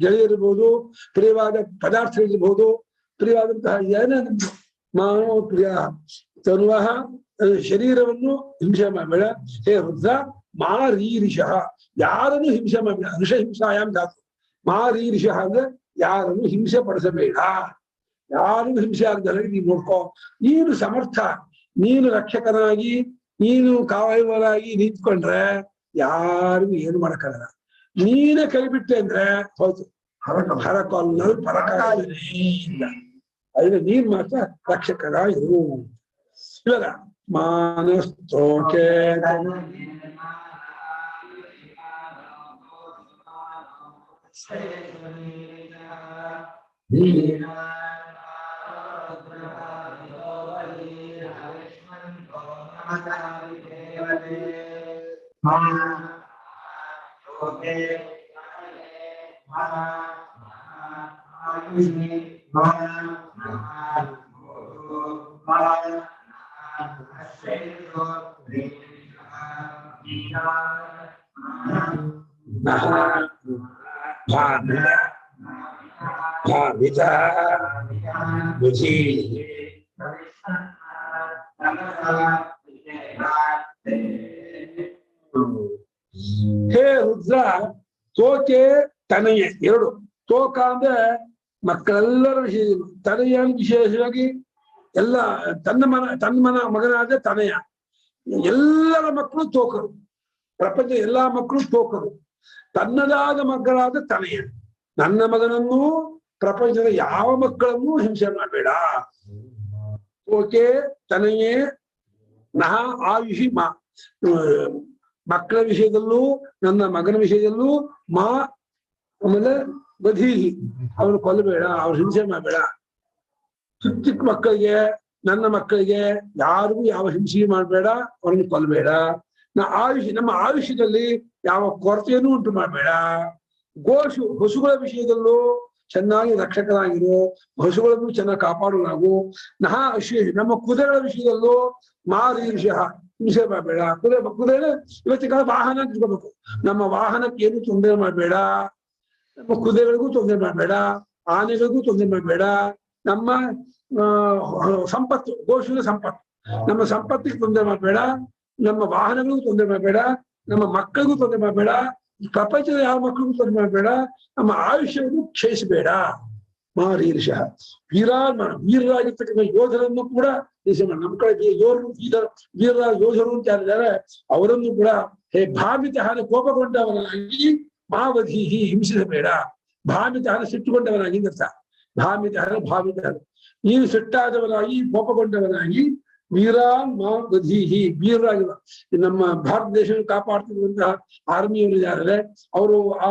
ಗೆಳೆಯರಿರ್ಬೋದು, ಪ್ರಿಯವಾದ ಪದಾರ್ಥ ಇರ್ಬೋದು, ಪ್ರಿಯವಾದಂತಹ ಏನೇ ಮಾನವ ಪ್ರಿಯ ತನುವ ಶರೀರವನ್ನು ಹಿಂಸೆ ಮಾಡಬೇಡ. ಹೇ ರುದ್ರ ಮಾರೀರಿಷಃ, ಯಾರನ್ನು ಹಿಂಸೆ ಮಾಡಬೇಡ. ಋಷ ಹಿಂಸಾಯಾಮ್ ಧಾತು. ಮಾರೀರಿಷಃ ಅಂದ್ರೆ ಯಾರನ್ನು ಹಿಂಸೆ ಪಡಿಸಬೇಡ. ಯಾರಿಗೂ ಹಿಂಸೆ ಆಗದಲ್ಲ ನೀನು ನೋಡ್ಕೋ. ನೀನು ಸಮರ್ಥ, ನೀನು ರಕ್ಷಕನಾಗಿ, ನೀನು ಕಾವಲುವರಾಗಿ ನಿಂತ್ಕೊಂಡ್ರೆ ಯಾರಿಗೂ ಏನು ಮಾಡಕ್ಕಾಗಲ್ಲ. ನೀನೇ ಕೈ ಬಿಟ್ಟೆ ಅಂದ್ರೆ ಹೌದು, ಹರಕೊಲ್ಲರು ಪರಕಾಲನೇ ಇಲ್ಲ. ಅದನ್ನ ನೀನ್ ಮಾತ್ರ ರಕ್ಷಕರ ಇರು. ಇವಾಗ ಮಾನಸ್ತೋಕೆ ಹೇ ರುದ್ರ, ತೋಕೆ ತನಯ ಎರಡು. ತೋಕ ಅಂದ್ರೆ ಮಕ್ಕಳೆಲ್ಲರ ವಿಷಯ, ತನಯ ವಿಶೇಷವಾಗಿ ಎಲ್ಲ ತನ್ನ ಮಗನಾದ ತನಯ. ಎಲ್ಲರ ಮಕ್ಕಳು ತೋಕರು, ಪ್ರಪಂಚ ಎಲ್ಲಾ ಮಕ್ಕಳು ತೋಕರು. ತನ್ನದಾದ ಮಕ್ಕಳಾದ ತನಯ. ನನ್ನ ಮಗನನ್ನು ಪ್ರಪಂಚದ ಯಾವ ಮಕ್ಕಳನ್ನು ಹಿಂಸೆ ಮಾಡಬೇಡ. ತೋಕೆ ತನಯೇ ನಹ ಆಯುಷಿ ಮಾ. ಮಕ್ಕಳ ವಿಷಯದಲ್ಲೂ ನನ್ನ ಮಗನ ವಿಷಯದಲ್ಲೂ ಮಾ. ಆಮೇಲೆ ಬಧೀಹಿ, ಅವನು ಕೊಲ್ಲಬೇಡ, ಅವ್ರು ಹಿಂಸೆ ಮಾಡಬೇಡ. ಚಿಕ್ಕ ಚಿಕ್ಕ ಮಕ್ಕಳಿಗೆ, ನನ್ನ ಮಕ್ಕಳಿಗೆ ಯಾರಿಗೂ ಯಾವ ಹಿಂಸೆ ಮಾಡಬೇಡ, ಅವ್ರನ್ನ ಕೊಲ್ಲಬೇಡ. ನಮ್ಮ ಆಯುಷ್ಯದಲ್ಲಿ ಯಾವ ಕೊರತೆಯನ್ನು ಉಂಟು ಮಾಡಬೇಡ. ಹಸುಗಳ ವಿಷಯದಲ್ಲೂ ಚೆನ್ನಾಗಿ ರಕ್ಷಕರಾಗಿರು, ಹಸುಗಳನ್ನು ಚೆನ್ನಾಗಿ ಕಾಪಾಡುವಾಗು. ನಮ್ಮ ಕುದುರೆಗಳ ವಿಷಯದಲ್ಲೂ ಮಾರೀರ್ಷ, ಹಿಂಸೆ ಮಾಡಬೇಡ. ಕುದುರೆ ಇವತ್ತಿನ ಕಾಲ ವಾಹನ ತಿಳ್ಕೋಬೇಕು. ನಮ್ಮ ವಾಹನಕ್ಕೆ ಏನು ತೊಂದರೆ ಮಾಡಬೇಡ, ನಮ್ಮ ಕುದುರೆಗಳಿಗೂ ತೊಂದರೆ ಮಾಡಬೇಡ, ಆನೆಗಳಿಗೂ ತೊಂದರೆ ಮಾಡಬೇಡ. ನಮ್ಮ ಸಂಪತ್ತು, ಗೋಶುಲ ಸಂಪತ್ತು, ನಮ್ಮ ಸಂಪತ್ತಿಗೆ ತೊಂದರೆ ಮಾಡಬೇಡ, ನಮ್ಮ ವಾಹನಗಳಿಗೂ ತೊಂದರೆ ಮಾಡಬೇಡ, ನಮ್ಮ ಮಕ್ಕಳಿಗೂ ತೊಂದರೆ ಮಾಡಬೇಡ, ಪ್ರಪಂಚದ ಯಾವ ಮಕ್ಕಳಿಗೂ ತೊಂದರೆ ಮಾಡಬೇಡ. ನಮ್ಮ ಆಯುಷ್ಯವನ್ನು ಕ್ಷಯಿಸಬೇಡ. ಮಾರೀರ್ಷ, ವೀರರಾಗಿರ್ತಕ್ಕಂಥ ಯೋಧರನ್ನು ಕೂಡ ದೇಶ ಮಾಡಿ. ನಮ್ಮ ಕಡೆ ವೀರ ಯೋಧರು ಅಂತ ಯಾರಿದ್ದಾರೆ ಅವರನ್ನು ಕೂಡ ಹೇ ಭಾಮಿತ ಹಾನಿ, ಕೋಪಗೊಂಡವನಾಗಿ ಮಾವಧೀಹಿ, ಹಿಂಸಿಸಬೇಡ. ಭಾಮಿತ ಹಾನಿ, ಸಿಟ್ಟುಕೊಂಡವನಾಗಿ ಅರ್ಥ. ಭಾಮಿತ ನೀನು ಸಿಟ್ಟಾದವನಾಗಿ, ಕೋಪಗೊಂಡವನಾಗಿ, ವೀರಾನ್ ಮಾ ವಧೀಹಿ, ವೀರರಾಗಿವ. ನಮ್ಮ ಭಾರತ ದೇಶವನ್ನು ಕಾಪಾಡ್ತಿರುವಂತಹ ಆರ್ಮಿಯವರು ಇದ್ದಾರೆ, ಅವರು ಆ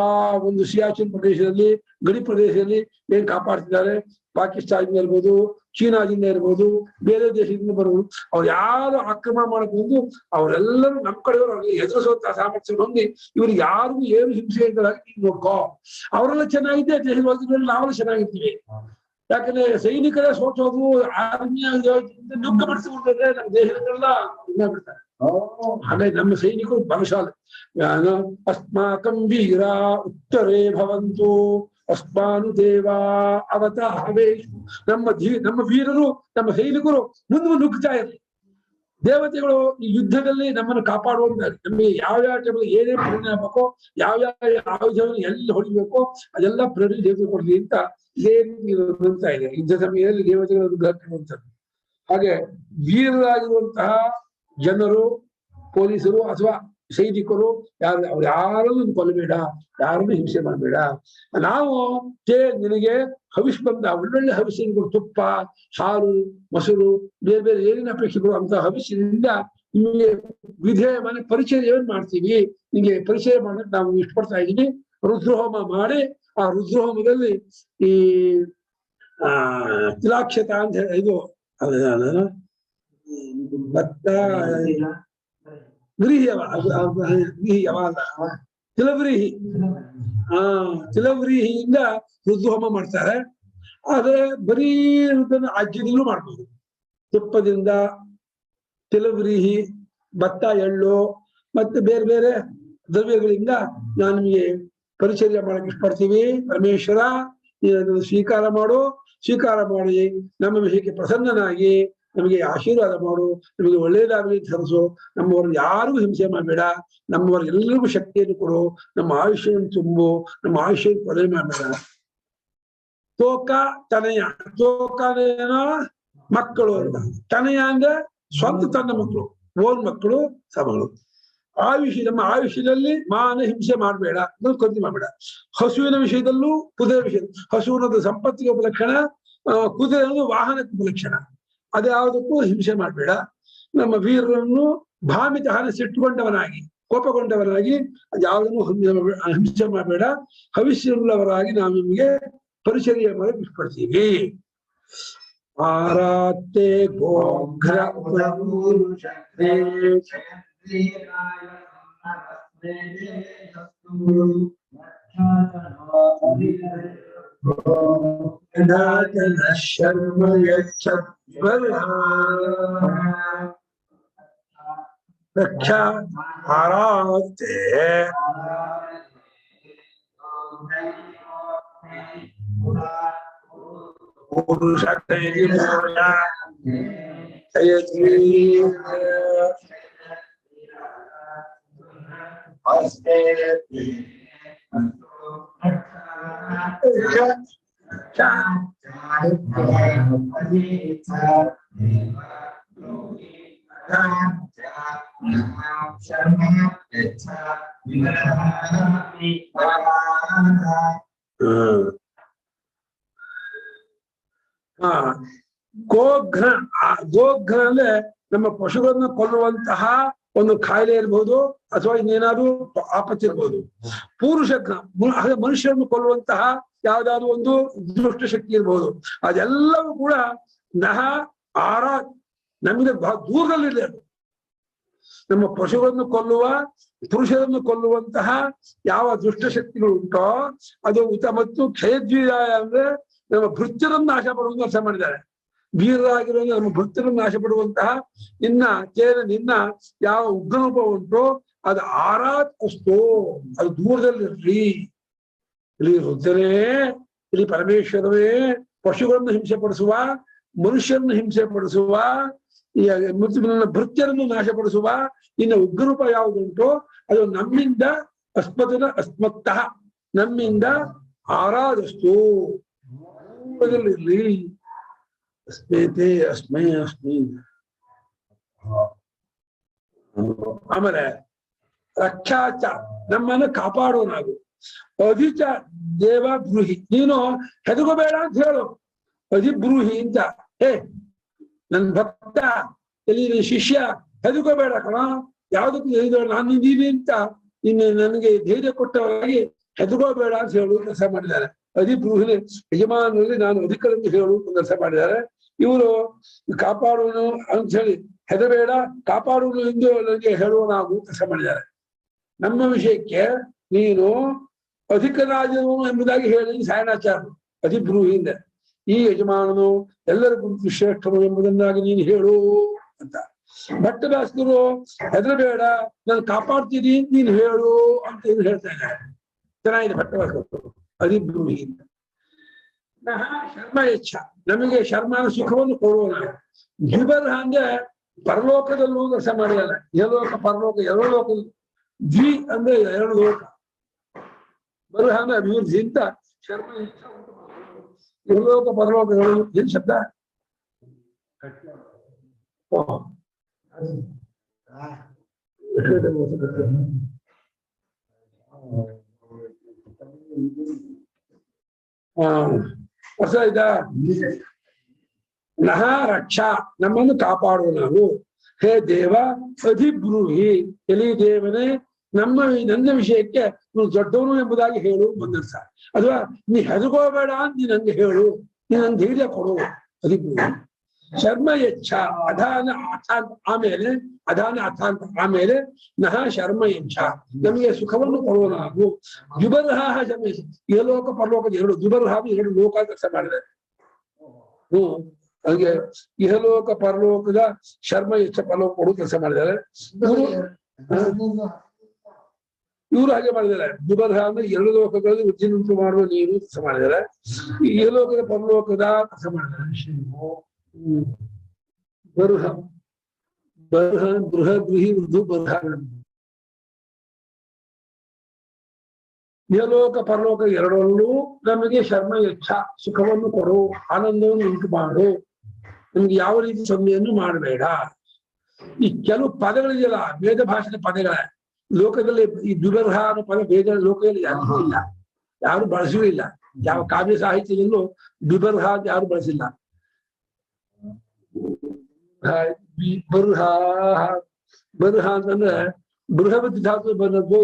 ಒಂದು ಸಿಯಾಚಿನ್ ಪ್ರದೇಶದಲ್ಲಿ, ಗಡಿ ಪ್ರದೇಶದಲ್ಲಿ ಏನ್ ಕಾಪಾಡ್ತಿದ್ದಾರೆ, ಪಾಕಿಸ್ತಾನದಿಂದ ಇರ್ಬೋದು, ಚೀನಾದಿಂದ ಇರ್ಬೋದು, ಬೇರೆ ದೇಶದಿಂದ ಬರ್ಬೋದು, ಅವ್ರು ಯಾರು ಆಕ್ರಮಣ ಮಾಡಕ್ ಬಂದು ಅವರೆಲ್ಲರೂ ನಮ್ಮ ಕಡೆಯವರು ಅವ್ರಿಗೆ ಎದುರಿಸುವಂತಹ ಸಾಮರ್ಥ್ಯ ಹೊಂದಿ, ಇವ್ರಿಗೆ ಯಾರಿಗೂ ಏನು ಹಿಂಸೆ ಇದ್ದರಾಗಿ ನೋಡ್ಕೋ. ಅವರೆಲ್ಲ ಚೆನ್ನಾಗಿದ್ದೆ ದೇಶದ ಹೋಗಿದ್ರಲ್ಲಿ ನಾವೆಲ್ಲ ಚೆನ್ನಾಗಿರ್ತೀವಿ. ಯಾಕಂದ್ರೆ ಸೈನಿಕರೇ ಸೋಚೋದು, ಆರ್ಮಿಯ ನುಗ್ಗ ಬಿಡಿಸಿಬಿಟ್ಟಿದ್ರೆ ನಮ್ಮ ದೇಶದಲ್ಲ ಇನ್ನ ಬಿಡ್ತಾರೆ. ಹಾಗಾಗಿ ನಮ್ಮ ಸೈನಿಕರು ಬಲಶಾಲಿ. ಅಸ್ಮಾಕಂ ವೀರ ಉತ್ತರೇ ಭವಂತು ಅಸ್ಮಾನು ದೇವ ಅವತ ಹವೇಶು. ನಮ್ಮ ವೀರರು, ನಮ್ಮ ಸೈನಿಕರು ಮುಂದೆ ನುಗ್ಗುತ್ತಾ ಇರಲಿ. ದೇವತೆಗಳು ಈ ಯುದ್ಧದಲ್ಲಿ ನಮ್ಮನ್ನು ಕಾಪಾಡುವಂತಾರೆ. ನಮಗೆ ಯಾವ್ಯಾವ ಟೈಮಲ್ಲಿ ಏನೇನು ಪ್ರೇರಣೆ ಆಗ್ಬೇಕೋ, ಯಾವ್ಯಾವ ಆಯುಧವನ್ನು ಎಲ್ಲಿ ಹೊಡಿಬೇಕೋ ಅದೆಲ್ಲ ಪ್ರೇರಣೆ ದೇವತೆ ಕೊಡ್ಲಿ ಅಂತ ಅಂತ ಇದೆ. ಯುದ್ಧ ಸಮಯದಲ್ಲಿ ದೇವತೆಗಳು ಅನುಗ್ರಹಿಸುವಂಥದ್ದು. ಹಾಗೆ ವೀರರಾಗಿರುವಂತಹ ಜನರು, ಪೊಲೀಸರು ಅಥವಾ ಸೈನಿಕರು ಯಾರನ್ನು ಕೊಲ್ಲಬೇಡ, ಯಾರನ್ನು ಹಿಂಸೆ ಮಾಡಬೇಡ. ನಾವು ನಿನಗೆ ಹವಿಷ್ ಬಂದ ಒಳ್ಳೊಳ್ಳೆ ಹವಿಷ್ಯಗಳು, ತುಪ್ಪ, ಹಾಲು, ಮೊಸರು, ಬೇರೆ ಬೇರೆ ಏನೇನು ಅಪೇಕ್ಷೆಗಳು ಅಂತ ಹವಿಷ್ಯದಿಂದ ನಿಮಗೆ ಮನೆ ಪರಿಚಯ ಏನ್ ಮಾಡ್ತೀವಿ, ನಿಮಗೆ ಪರಿಚಯ ಮಾಡಕ್ಕೆ ನಾವು ಇಷ್ಟಪಡ್ತಾ ಇದ್ದೀವಿ. ರುದ್ರಹೋಮ ಮಾಡಿ, ಆ ರುದ್ರಹೋಮದಲ್ಲಿ ಈ ತಿಲಾಕ್ಷತ ಅಂತ ಇದು ಭತ್ತ ತಿಲವ್ರೀಹಿ, ತಿಲವ್ರೀಹಿಯಿಂದ ರುದ್ರಹೋಮ ಮಾಡ್ತಾರೆ. ಆದ್ರೆ ಬರೀ ಆಜ್ಯದಿಂದಲೂ ಮಾಡ್ಬೋದು. ತುಪ್ಪದಿಂದ, ತಿಲವ್ರೀಹಿ, ಭತ್ತ, ಎಳ್ಳು ಮತ್ತೆ ಬೇರೆ ಬೇರೆ ದ್ರವ್ಯಗಳಿಂದ ನಾನು ನಿಮಗೆ ಪರಿಚರ್ಯ ಮಾಡಕ್ಕೆ ಇಷ್ಟಪಡ್ತೀವಿ. ಪರಮೇಶ್ವರ, ನೀನು ಅದನ್ನು ಸ್ವೀಕಾರ ಮಾಡು. ಸ್ವೀಕಾರ ಮಾಡಿ ನಮ್ಮ ವಿಷಯಕ್ಕೆ ಪ್ರಸನ್ನನಾಗಿ ನಮಗೆ ಆಶೀರ್ವಾದ ಮಾಡು. ನಮಗೆ ಒಳ್ಳೇದಾಗಲಿ ಧರಿಸು. ನಮ್ಮವ್ರನ್ನ ಯಾರಿಗೂ ಹಿಂಸೆ ಮಾಡಬೇಡ. ನಮ್ಮವ್ರಿಗೆಲ್ಲರಿಗೂ ಶಕ್ತಿಯನ್ನು ಕೊಡು. ನಮ್ಮ ಆಯುಷ್ಯವನ್ನು ತುಂಬು. ನಮ್ಮ ಆಯುಷ್ಯವನ್ನು ಕೊಲೆ ಮಾಡಬೇಡ. ತೋಕ ತನಯ. ತೋಕನೇನ ಮಕ್ಕಳು ಅಂತ. ತನಯ ಅಂದ್ರೆ ಸ್ವಂತ ತನ್ನ ಮಕ್ಕಳು, ಓನ್ ಮಕ್ಕಳು, ಸಮಗಳು. ನಮ್ಮ ಆಯುಷ್ಯದಲ್ಲಿ ಮಾನ ಹಿಂಸೆ ಮಾಡಬೇಡ, ಕೊಂದಿ ಮಾಡಬೇಡ. ಹಸುವಿನ ವಿಷಯದಲ್ಲೂ ಕುದುರೆ ವಿಷಯ. ಹಸು ಅನ್ನೋದು ಸಂಪತ್ತಿಗೆ ಉಪಲಕ್ಷಣ, ಕುದುರೆ ಅನ್ನೋದು ವಾಹನಕ್ಕೆ ಉಪಲಕ್ಷಣ. ಅದ್ಯಾವುದಕ್ಕೂ ಹಿಂಸೆ ಮಾಡಬೇಡ. ನಮ್ಮ ವೀರರನ್ನು ಭಾಮಿತ ಹಾನಿ, ಸಿಟ್ಟುಕೊಂಡವನಾಗಿ, ಕೋಪಗೊಂಡವನಾಗಿ ಯಾವುದನ್ನು ಹಿಂಸೆ ಮಾಡಬೇಡ. ಭವಿಷ್ಯವುಳ್ಳವರಾಗಿ ನಾವು ನಿಮಗೆ ಪರಿಚರ್ಯ ಮಾಡಕ್ಕೆ ಇಷ್ಟಪಡ್ತೀವಿ. ಆರಾತೆ ಗೋಘ್ರ ಶರ್ಮ ರಕ್ಷಾ ಆರಾತೆ ಪುರುಷ ಗೋಘ್ನ ಗೋಘ್ನ ಅಂದ್ರೆ ನಮ್ಮ ಪಶುಗಳನ್ನ ಕೊಲ್ಲುವಂತಹ ಒಂದು ಕಾಯಿಲೆ ಇರ್ಬೋದು ಅಥವಾ ಇನ್ನೇನಾದ್ರೂ ಆಪತ್ತು ಇರ್ಬೋದು. ಪುರುಷಘ್ನ ಮನುಷ್ಯರನ್ನು ಕೊಲ್ಲುವಂತಹ ಯಾವ್ದಾದ್ರು ಒಂದು ದುಷ್ಟ ಶಕ್ತಿ ಇರ್ಬೋದು. ಅದೆಲ್ಲವೂ ಕೂಡ ನಹ ಆರ ನಮಗೆ ಬಹಳ ದೂರದಲ್ಲಿದೆ. ಅದು ನಮ್ಮ ಪಶುಗಳನ್ನು ಕೊಲ್ಲುವ ಪುರುಷರನ್ನು ಕೊಲ್ಲುವಂತಹ ಯಾವ ದುಷ್ಟಶಕ್ತಿಗಳು ಉಂಟೋ ಅದು ಮತ್ತು ಕ್ಷಯದ್ವೀಯಾಯ ಅಂದ್ರೆ ನಮ್ಮ ಭೃತ್ಯರನ್ನು ನಾಶ ಪಡುವುದು ಅರ್ಥ ಮಾಡಿದ್ದಾರೆ. ವೀರರಾಗಿರೋ ನಮ್ಮ ಭೃತ್ಯರನ್ನು ನಾಶ ಪಡುವಂತಹ ನಿನ್ನ ಯಾವ ಉಗ್ರರೂಪ ಉಂಟೋ ಅದು ಆರಾತ್ ಅಷ್ಟೋ, ಅದು ದೂರದಲ್ಲಿರ್ಲಿ. ಇಲ್ಲಿ ರುದ್ರನೇ, ಇಲ್ಲಿ ಪರಮೇಶ್ವರವೇ ಪಶುಗಳನ್ನು ಹಿಂಸೆ ಪಡಿಸುವ, ಮನುಷ್ಯರನ್ನು ಹಿಂಸೆ ಪಡಿಸುವ, ನನ್ನ ಭೃತ್ಯರನ್ನು ನಾಶಪಡಿಸುವ ಇನ್ನ ಉಗ್ರರೂಪ ಯಾವುದುಂಟೋ ಅದು ನಮ್ಮಿಂದ ಅಸ್ಮತ್ತಃ ನಮ್ಮಿಂದ ಆರಾದಷ್ಟು ಇರ್ಲಿ. ಅಸ್ಮೇತೆ ಅಸ್ಮೈ ಅಸ್ಮಿ. ಆಮೇಲೆ ರಕ್ಷಾಚ ನಮ್ಮನ್ನು ಕಾಪಾಡೋನಾಗು. ಅಧಿಚ ದೇವ ಬ್ರೂಹಿ, ನೀನು ಹೆದಗೋಬೇಡ ಅಂತ ಹೇಳು. ಅಧಿಬ್ರೂಹಿ ಅಂತ, ನನ್ ಭಕ್ತ ಎಲ್ಲಿ ಶಿಷ್ಯ ಹೆದಗೋಬೇಡ ಕಣ, ಯಾವ್ದಕ್ಕೂ ನಾನು ನಿಂದೀನಿ ಅಂತ ಇನ್ನು ನನಗೆ ಧೈರ್ಯ ಕೊಟ್ಟವರಾಗಿ ಹೆದಗೋಬೇಡ ಅಂತ ಹೇಳು ಕೆಲಸ ಮಾಡಿದ್ದಾರೆ. ಅಧಿಬ್ರೂಹಿ ಯಜಮಾನಲ್ಲಿ ನಾನು ಅಧಿಕರಂದು ಹೇಳು ಕೆಲಸ ಮಾಡಿದ್ದಾರೆ. ಇವರು ಕಾಪಾಡುವನು ಅಂತ ಹೇಳಿ ಹೆದಬೇಡ ಕಾಪಾಡುವನು ಎಂದು ನನಗೆ ಹೇಳುವ ನಾವು ಕೆಲಸ ಮಾಡಿದ್ದಾರೆ. ನಮ್ಮ ವಿಷಯಕ್ಕೆ ನೀನು ಅಧಿಕರಾಜನು ಎಂಬುದಾಗಿ ಹೇಳಿ ಸಾಯಣಾಚಾರ್ಯರು ಅಧಿಬ್ರೂಹಿಯಿಂದ ಈ ಯಜಮಾನನು ಎಲ್ಲರಿಗೂ ಶ್ರೇಷ್ಠನು ಎಂಬುದನ್ನಾಗಿ ನೀನು ಹೇಳು ಅಂತ. ಭಟ್ಟದಾಸರು ಹೆದರಬೇಡ ನಾನು ಕಾಪಾಡ್ತೀನಿ ನೀನು ಹೇಳು ಅಂತ ಇವ್ರು ಹೇಳ್ತಾ ಇದ್ದಾರೆ. ಚೆನ್ನಾಗಿದೆ ಭಟ್ಟದಾಸರು ಅಧಿಬ್ರೂಹಿಯಿಂದ. ಶರ್ಮ ಯಚ್ಛ ನಮಗೆ ಶರ್ಮನ ಸುಖವನ್ನು ಕೊಡುವ. ದ್ವಿಬರ್ಹ ಅಂದ್ರೆ ಪರಲೋಕದಲ್ಲೂ ಕೆಲಸ ಮಾಡಿದಲ್ಲ. ಯಲೋಕ ಪರಲೋಕ ಎರಡು ಲೋಕ. ದ್ವಿ ಅಂದ್ರೆ ಎರಡು ಲೋಕ. ಬರುಹ ಅಂದ್ರೆ ಅಭಿವೃದ್ಧಿ ಅಂತ ಶರ್ಮ ಯಚ್ಛ ಯಲೋಕ ಪರಲೋಕಗಳು. ಏನ್ ಶಬ್ದ? ಹೊಸ ಇದ ನಹ ರಕ್ಷಾ ನಮ್ಮನ್ನು ಕಾಪಾಡುವ ನಾವು. ಹೇ ದೇವ ಅಧಿಬ್ರೂಹಿ, ಎಲಿ ದೇವನೇ ನನ್ನ ವಿಷಯಕ್ಕೆ ನೀನು ದೊಡ್ಡವನು ಎಂಬುದಾಗಿ ಹೇಳು ಬಂದರ್ಥ. ಅಥವಾ ನೀ ಹೆದಗೋಬೇಡ ಅಂತ ನೀ ನಂಗೆ ಹೇಳು, ನೀ ನಂಗೆ ಧೈರ್ಯ ಕೊಡು. ಅಧಿಬ್ರೂಹಿ. ಶರ್ಮ ಯಚ್ಛ ಅಧಾನ ಅರ್ಥಾಂತ ಆಮೇಲೆ ಅಧಾನ ಅರ್ಥಾಂತ ಆಮೇಲೆ ನಹ ಶರ್ಮ ಯಚ್ಛ ನಮಗೆ ಸುಖವನ್ನು ಕೊಡುವ ನಾವು. ದ್ವಿಬರ್ಹ ಶರ್ಮ ಇಹಲೋಕ ಪರಲೋಕದ ಎರಡು ದ್ವಿಬರ್ಹ ಎರಡು ಲೋಕ ಕೆಲಸ ಮಾಡಿದೆ. ಹಾಗೆ ಇಹಲೋಕ ಪರಲೋಕದ ಶರ್ಮ ಯಚ್ಛ ಪರಲೋಕ ಕೊಡು ಕೆಲಸ ಮಾಡಿದ್ದಾರೆ ಇವರು. ಹಾಗೆ ಮಾಡಿದ್ದಾರೆ. ದ್ವಿಬರ್ಹ ಅಂದ್ರೆ ಎರಡು ಲೋಕಗಳಲ್ಲಿ ವೃದ್ಧಿನುಂಟು ಮಾಡುವ ನೀರು ಕೆಲಸ ಮಾಡಿದ್ದಾರೆ. ಇಹಲೋಕದ ಪರಲೋಕದ ಕೆಲಸ ಮಾಡಿದ್ದಾರೆ. ಬರ್ಹ ಬರ್ಹ ಗೃಹ ಗೃಹಿ ವೃದ್ಧು ಬರ್ಹ. ಇಹಲೋಕ ಪರಲೋಕ ಎರಡರಲ್ಲೂ ನಮಗೆ ಶರ್ಮ ಯಚ್ಛ ಸುಖವನ್ನು ಕೊಡು, ಆನಂದವನ್ನು ಉಂಟು ಮಾಡು. ನಮ್ಗೆ ಯಾವ ರೀತಿ ಸೊನ್ನೆಯನ್ನು ಮಾಡಬೇಡ. ಈ ಕೆಲವು ಪದಗಳಿದೆಯಲ್ಲ ವೇದ ಭಾಷೆಯ ಪದಗಳ ಲೋಕದಲ್ಲಿ ಈ ದ್ವಿಬರ್ಹ ಅನ್ನೋ ಪದ ವೇದ ಲೋಕದಲ್ಲಿ ಯಾರಿಗೂ ಇಲ್ಲ, ಯಾರು ಬಳಸೂ ಇಲ್ಲ. ಯಾವ ಕಾವ್ಯ ಸಾಹಿತ್ಯದಲ್ಲೂ ದ್ವಿಬರ್ಹ ಅಂತ ಯಾರು ಬಳಸಿಲ್ಲ. ಬರ್ಹ ಬರ್ಹ ಅಂತಂದ್ರೆ ಬೃಹವತಿ ಧಾತು ಬಂದದ್ದು.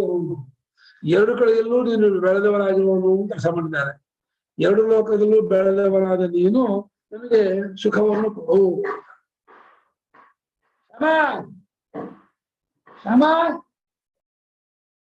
ಎರಡು ಕಡೆಯಲ್ಲೂ ನೀನು ಬೆಳೆದವನಾಗಿರುವನು ಕೆಲಸ ಮಾಡಿದ್ದಾರೆ. ಎರಡು ಲೋಕದಲ್ಲೂ ಬೆಳೆದವನಾದ ನೀನು ನನಗೆ ಸುಖವನ್ನು ಕೊಡು. ಕ್ಷಮ